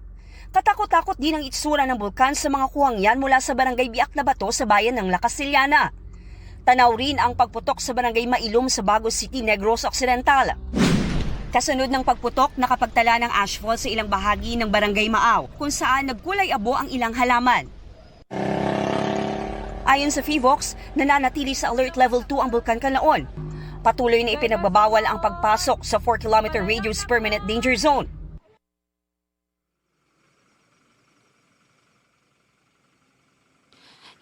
Katakot-takot din ang itsura ng bulkan sa mga kuhangyan mula sa barangay Biak na Bato sa bayan ng La Casillana. Tanaw rin ang pagputok sa barangay Mailom sa Bagos City, Negros Occidental. Kasunod ng pagputok, nakapagtala ng ashfall sa ilang bahagi ng barangay Maaw, kung saan nagkulay abo ang ilang halaman. Ayon sa FIVOX, nananatili sa alert level 2 ang Bulkan Kanlaon. Patuloy na ipinagbabawal ang pagpasok sa 4-kilometer radius permanent danger zone.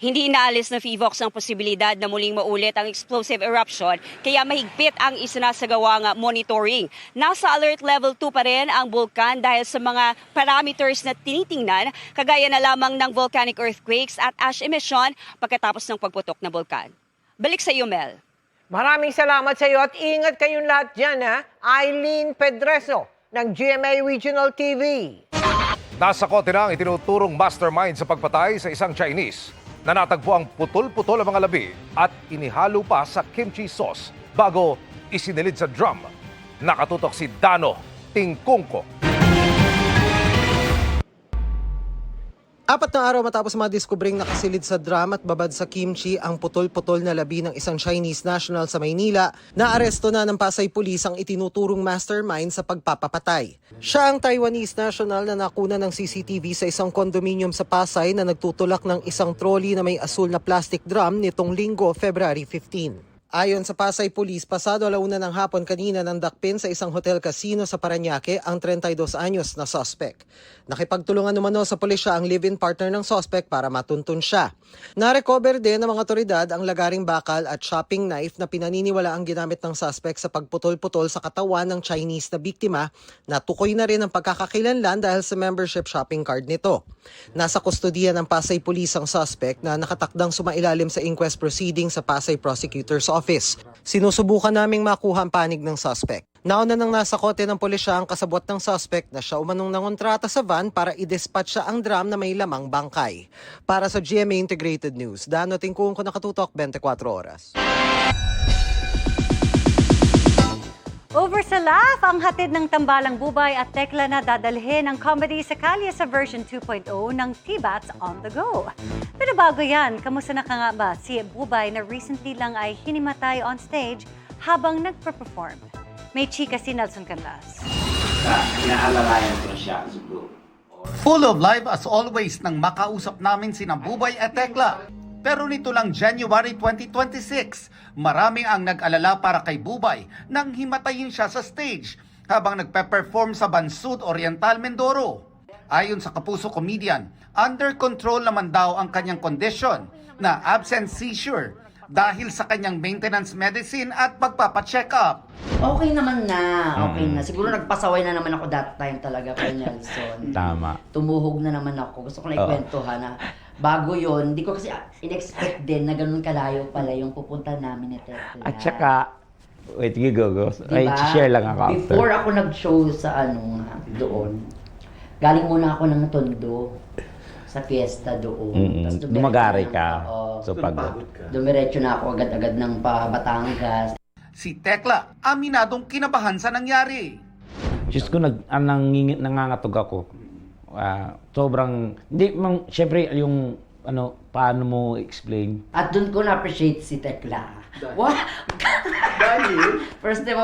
Hindi inaalis na FIVOX ang posibilidad na muling maulit ang explosive eruption, kaya mahigpit ang isinasagawang monitoring. Nasa alert level 2 pa rin ang bulkan dahil sa mga parameters na tinitingnan, kagaya na lamang ng volcanic earthquakes at ash emission pagkatapos ng pagputok ng bulkan. Balik sa iyo, Mel. Maraming salamat sa iyo at ingat kayong lahat dyan, ha? Eileen Pedreso ng GMA Regional TV. Nasa kote na ang itinuturong mastermind sa pagpatay sa isang Chinese na natagpo ang putol-putol ang mga labi at inihalo pa sa kimchi sauce bago isinilid sa drum. Nakatutok si Dano Tingkungko. 4 na araw matapos madiskubring nakasilid sa drum at babad sa kimchi ang putol-putol na labi ng isang Chinese national sa Maynila, naaresto na ng Pasay Police ang itinuturong mastermind sa pagpapapatay. Siya ang Taiwanese national na nakuna ng CCTV sa isang condominium sa Pasay na nagtutulak ng isang trolley na may asul na plastic drum nitong Linggo, February 15. Ayon sa Pasay Police, pasado 1:00 ng hapon kanina ng dakpin sa isang hotel casino sa Parañaque ang 32 anyos na suspect. Nakipagtulungan umano sa pulisya ang live-in partner ng suspect para matuntun siya. Na-recover din ng mga otoridad ang lagaring bakal at shopping knife na pinaniniwala ang ginamit ng suspect sa pagputol-putol sa katawan ng Chinese na biktima na tukoy na rin ang pagkakakilanlan dahil sa membership shopping card nito. Nasa kustodiya ng Pasay Police ang suspect na nakatakdang sumailalim sa inquest proceeding sa Pasay Prosecutor's Office. Sinusubukan naming makuha ang panig ng suspect. Nauna nang nasa kote ng pulisya ang kasabwat ng suspect na siya umanong nangontrata sa van para i-dispatch siya ang drum na may lamang bangkay. Para sa GMA Integrated News, Dano Tingkungko, nakatutok 24 oras. Over sa laugh, ang hatid ng Tambalang Bubay at Tekla na dadalhin ang comedy sa kalye sa version 2.0 ng T-Bats on the Go. Pero bago yan, kamusta na ka nga ba si Bubay na recently lang ay hinimatay on stage habang nagpa-perform? May chika si Nelson Canlas. inaalalayan ko siya siguro. Full of life as always nang makausap namin sina Bubay at Tekla. Pero nito lang January 2026, maraming ang nag-alala para kay Bubay nang himatayin siya sa stage habang nagpe-perform sa Bansud Oriental, Mindoro. Ayon sa Kapuso comedian, under control naman daw ang kanyang kondisyon na absent seizure dahil sa kanyang maintenance medicine at pagpapacheck up. Okay naman na, okay na. Siguro nagpasaway na naman ako that time talaga kay Nelson. Tama. Tumuhog na naman ako. Gusto ko na ikwentuhan na bago yon, hindi ko kasi in-expect din na ganun kalayo pala yung pupunta namin ni Tekla. At saka, wait, go. Ay, Diba? share lang ako after. Before ako nag-show sa doon, galing muna ako ng Tondo sa fiesta doon. Tas Dumagari ka. So pagod ka. Dumiretso na ako agad-agad ng Batangas. Si Tekla, aminadong kinabahan sa nangyari. Diyos ko, nangangatog ako. Sobrang, syempre yung, paano mo explain? At doon ko na-appreciate si Tekla. What? First time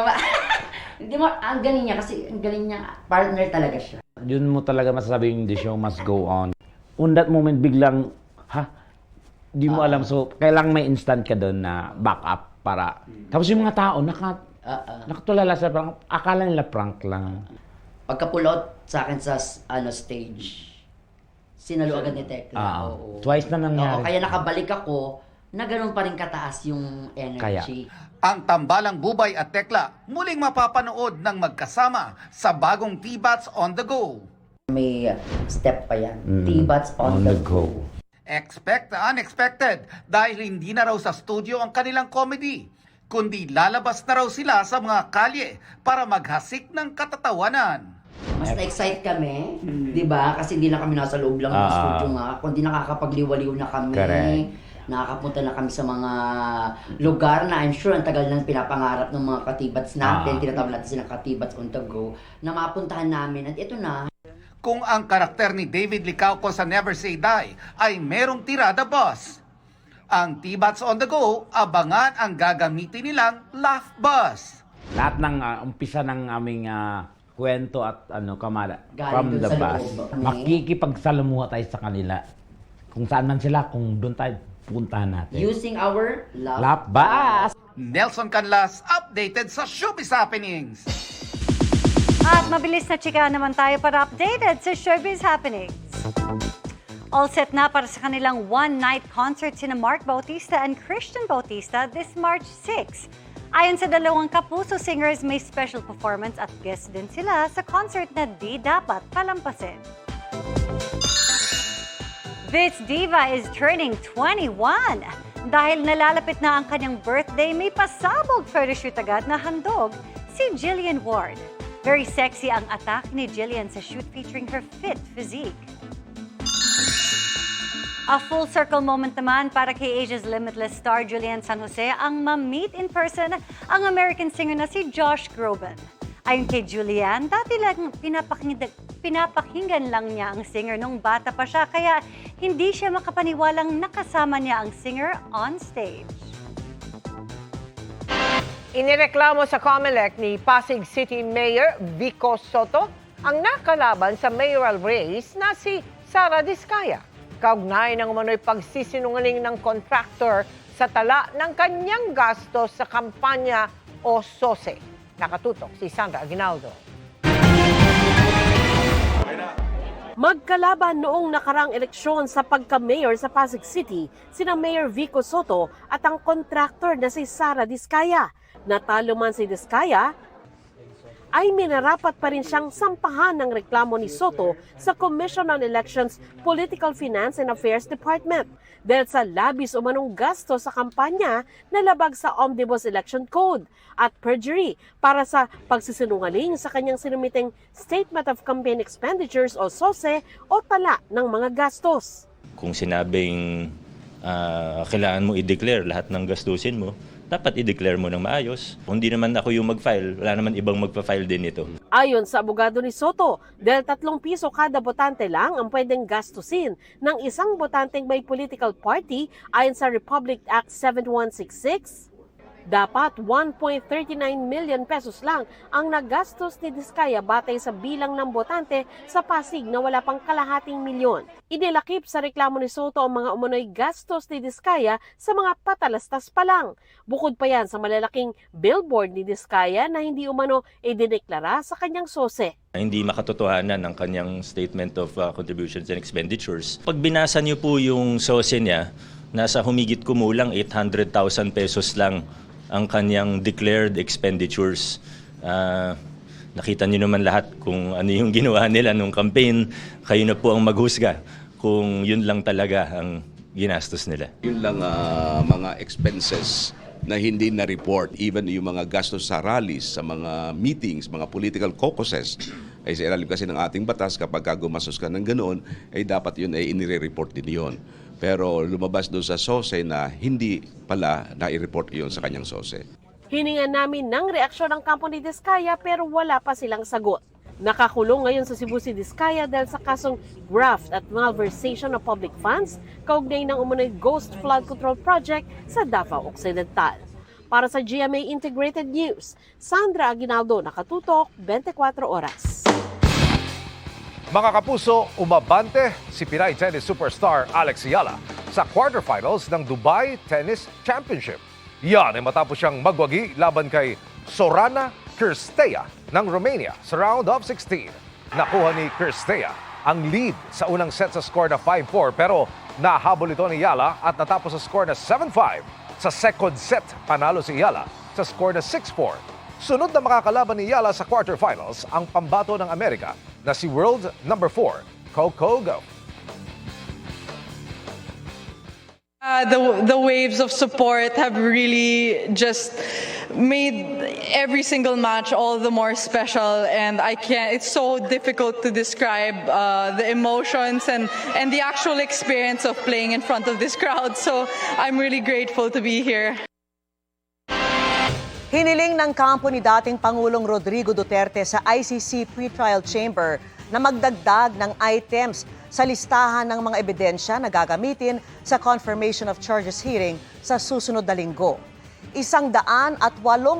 hindi mo, ang galing niya kasi, ang galing niya, partner talaga siya. Yun mo talaga masasabi yung the show must go on. On that moment, biglang, di mo alam. So, kailangan may instant ka doon na back up para. Tapos yung mga tao, nakatulala sa prank. Akala nila prank lang. Pagka-pull-out sa akin sa stage, sinalo agad ni Tekla. Oo. Twice na nangyari. Kaya nakabalik ako na ganun pa rin kataas yung energy. Ang tambalang Bubay at Tekla muling mapapanood ng magkasama sa bagong T-Bats on the Go. May step pa yan. T-Bats on the go. Expect the unexpected dahil hindi na raw sa studio ang kanilang comedy, kundi lalabas na raw sila sa mga kalye para maghasik ng katatawanan. Mas na-excite kami, di ba? Kasi hindi na kami nasa loob lang ng studio nga, kundi nakakapagliwaliw na kami. Correct. Nakakapunta na kami sa mga lugar na I'm sure ang tagal nang pinapangarap ng mga katibats natin, tinatawag natin silang katibats on the go, na mapuntahan namin. At ito na. Kung ang karakter ni David Licauco sa Never Say Die ay merong tirada bus, ang T-Bats on the Go, abangan ang gagamitin nilang laugh bus. Lahat ng umpisa ng aming kwento at kamala Galing from dun the sa bus. loob. Makikipagsalamuha tayo sa kanila. Kung saan man sila, kung doon tayo puntahan natin. Using our laugh bus. Nelson Canlas, updated sa Showbiz Happenings. At mabilis na chika naman tayo para updated sa Showbiz Happenings. All set na para sa kanilang one-night concert sina Mark Bautista and Christian Bautista this March 6. Ayon sa dalawang Kapuso singers, may special performance at guest din sila sa concert na di dapat palampasin. This diva is turning 21. Dahil nalalapit na ang kanyang birthday, may pasabog photoshoot agad na handog si Jillian Ward. Very sexy ang atake ni Jillian sa shoot featuring her fit physique. A full circle moment naman para kay Asia's Limitless star Julian San Jose ang ma-meet in person ang American singer na si Josh Groban. Ayon kay Julian, dati lang pinapakinggan lang niya ang singer nung bata pa siya kaya hindi siya makapaniwalang nakasama niya ang singer on stage. Inireklamo sa COMELEC ni Pasig City Mayor Vico Soto ang nakalaban sa mayoral race na si Sara Diskaya. Kaugnay ng umano'y pagsisinungaling ng contractor sa tala ng kanyang gastos sa kampanya o SOSE. Nakatutok si Sandra Aguinaldo. Magkalaban noong nakarang eleksyon sa pagka-mayor sa Pasig City, sina Mayor Vico Soto at ang contractor na si Sara Diskaya. Natalo man si Diskaya, ay minarapat pa rin siyang sampahan ng reklamo ni Soto sa Commission on Elections Political Finance and Affairs Department dahil sa labis umanong gasto sa kampanya na labag sa Omnibus Election Code at perjury para sa pagsisinungaling sa kanyang sinumiteng Statement of Campaign Expenditures o SOSE o tala ng mga gastos. Kung sinabing kailangan mo i-declare lahat ng gastusin mo, dapat i-declare mo ng maayos. Kung di naman ako yung mag-file, wala naman ibang magpa-file din ito. Ayon sa abogado ni Soto, dahil 3 piso kada botante lang ang pwedeng gastusin ng isang botanteng may political party ayon sa Republic Act 7166, Dapat 1.39 million pesos lang ang nagastos ni Diskaya batay sa bilang ng botante sa Pasig na wala pang kalahating milyon. Inilakip sa reklamo ni Soto ang mga umunoy gastos ni Diskaya sa mga patalastas pa lang. Bukod pa yan sa malalaking billboard ni Diskaya na hindi umano idineklara sa kanyang sose. Hindi makatotohanan ang kanyang statement of contributions and expenditures. Pag binasa niyo po yung SOSE niya, nasa humigit kumulang 800,000 pesos lang ang kanyang declared expenditures. Nakita niyo naman lahat kung ano yung ginawa nila nung campaign. Kayo na po ang maghusga kung yun lang talaga ang ginastos nila. Yun lang mga expenses na hindi na-report, even yung mga gastos sa rallies, sa mga meetings, mga political caucuses, ay sa ilalim kasi ng ating batas, kapag gumastos ka ng ganoon, ay dapat yun ay inire-report din yun. Pero lumabas doon sa SOSE na hindi pala na-i-report yun sa kanyang SOSE. Hiningan namin ng reaksyon ng kampo ni Diskaya pero wala pa silang sagot. Nakakulong ngayon sa Cebu si Diskaya dahil sa kasong graft at malversation of public funds kaugnay ng umunoy Ghost Flood Control Project sa Davao Occidental. Para sa GMA Integrated News, Sandra Aguinaldo, Nakatutok, 24 Oras. Mga kapuso, umabante si Pinay tennis superstar Alex Ayala sa quarterfinals ng Dubai Tennis Championship. Yan ay matapos siyang magwagi laban kay Sorana Cirstea ng Romania sa round of 16. Nakuha ni Cirstea ang lead sa unang set sa score na 5-4 pero nahabol ito ni Ayala at natapos sa score na 7-5. Sa second set, panalo si Ayala sa score na 6-4. Sunod na makakalaban ni Ayala sa quarterfinals ang pambato ng Amerika na si world number 4, Coco Gauff. The waves of support have really just made every single match all the more special, and it's so difficult to describe the emotions and the actual experience of playing in front of this crowd. So I'm really grateful to be here. Hiniling ng kampo ni dating Pangulong Rodrigo Duterte sa ICC Pretrial Chamber na magdagdag ng items sa listahan ng mga ebidensya na gagamitin sa confirmation of charges hearing sa susunod na linggo. 108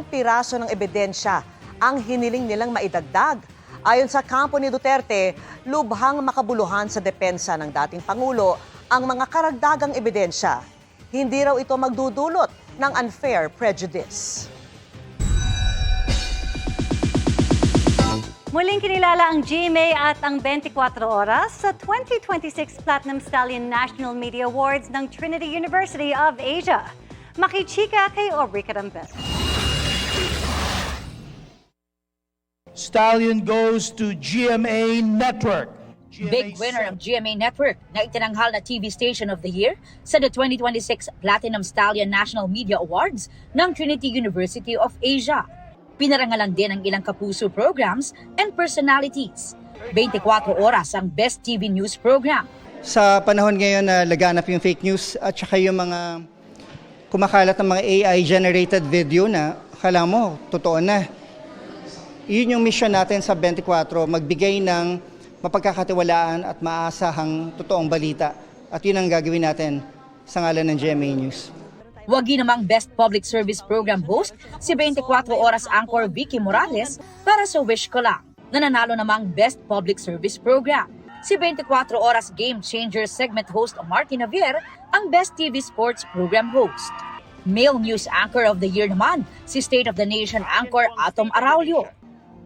piraso ng ebidensya ang hiniling nilang maidagdag. Ayon sa kampo ni Duterte, lubhang makabuluhan sa depensa ng dating Pangulo ang mga karagdagang ebidensya. Hindi raw ito magdudulot ng unfair prejudice. Muling kinilala ang GMA at ang 24 Oras sa 2026 Platinum Stallion National Media Awards ng Trinity University of Asia. Makichika kay Aubrey Carambel. Stallion goes to GMA Network. Big winner ang GMA Network na itinanghal na TV Station of the Year sa the 2026 Platinum Stallion National Media Awards ng Trinity University of Asia. Pinarangalan din ang ilang kapuso programs and personalities. 24 Oras ang Best TV News Program. Sa panahon ngayon na laganap yung fake news at saka yung mga kumakalat ng mga AI-generated video na akala mo, totoo na. Yun yung mission natin sa 24, magbigay ng mapagkakatiwalaan at maasahang totoong balita. At yun ang gagawin natin sa ngalan ng GMA News. Wagi namang Best Public Service Program host si 24 Oras anchor Vicky Morales para sa Wish Ko Lang. Nananalo namang Best Public Service Program. Si 24 Oras Game Changer segment host Martin Javier ang Best TV Sports Program host. Male News Anchor of the Year naman si State of the Nation anchor Atom Araulio.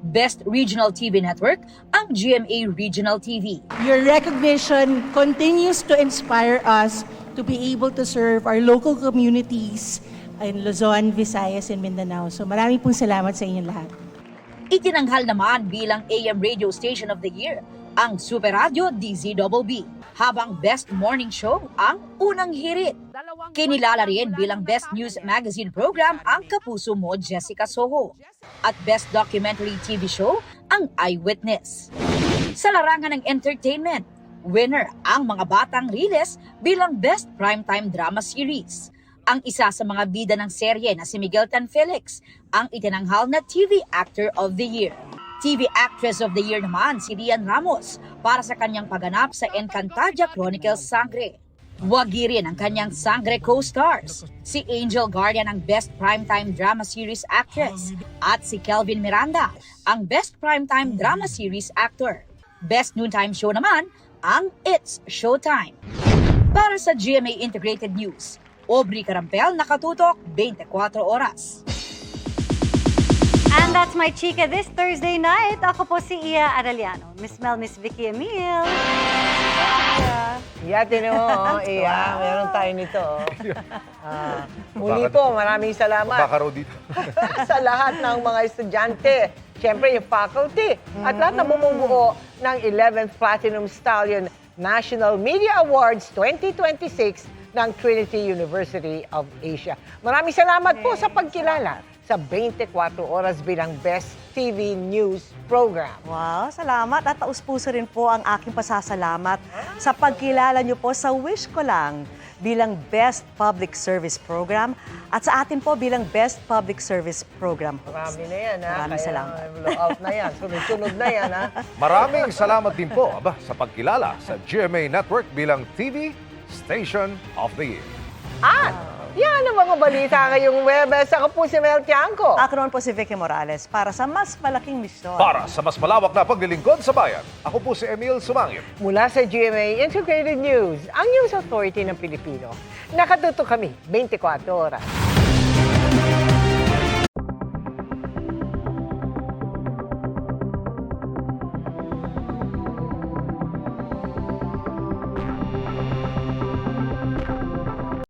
Best Regional TV Network ang GMA Regional TV. Your recognition continues to inspire us to be able to serve our local communities in Luzon, Visayas, and Mindanao. So maraming pong salamat sa inyong lahat. Itinanghal naman bilang AM Radio Station of the Year ang Super Radio DZBB, habang Best Morning Show ang Unang Hirit. Kinilala rin bilang Best News Magazine Program ang Kapuso Mo Jessica Soho at Best Documentary TV Show ang Eyewitness. Sa larangan ng entertainment, winner ang Mga Batang Riles bilang Best Primetime Drama Series. Ang isa sa mga bida ng serye na si Miguel Tan Felix ang itinanghal na TV Actor of the Year. TV Actress of the Year naman si Rian Ramos para sa kanyang pagganap sa Encantadia Chronicles Sangre. Wagi rin ang kanyang Sangre co-stars. Si Angel Guardian ang Best Primetime Drama Series Actress at si Kelvin Miranda ang Best Primetime Drama Series Actor. Best Noontime Show naman ang It's Showtime. Para sa GMA Integrated News, Aubrey Carampel, nakatutok 24 oras. And that's my chika this Thursday night. Ako po si Iya Arellano. Miss Mel, Miss Vicky Emil. Yeah, tinoo, iya, meron tayo nito. Muli po, maraming salamat. Baka raw dito. Sa lahat ng mga estudyante, siyempre yung faculty, at lahat na bumubuo ng 11th Platinum Stallion National Media Awards 2026 ng Trinity University of Asia. Maraming salamat po sa pagkilala sa 24 oras bilang Best TV News Program. Wow, salamat at taus-puso rin po ang aking pasasalamat sa pagkilala niyo po sa Wish Ko Lang bilang Best Public Service Program at sa atin po bilang Best Public Service Program host. Marami na yan, ha? Maraming Kaya salamat. Blowout na yan. Sunod-sunod na yan, ha? Maraming salamat din po sa pagkilala sa GMA Network bilang TV Station of the Year. At yan ang mga balita ngayong Webes. Ako po si Mel Tiangco. Ako naman po si Vicky Morales para sa mas malaking misyon. Para sa mas malawak na paglilingkod sa bayan, ako po si Emil Sumangit. Mula sa GMA Integrated News, ang News Authority ng Pilipino. Nakatuto kami 24 oras.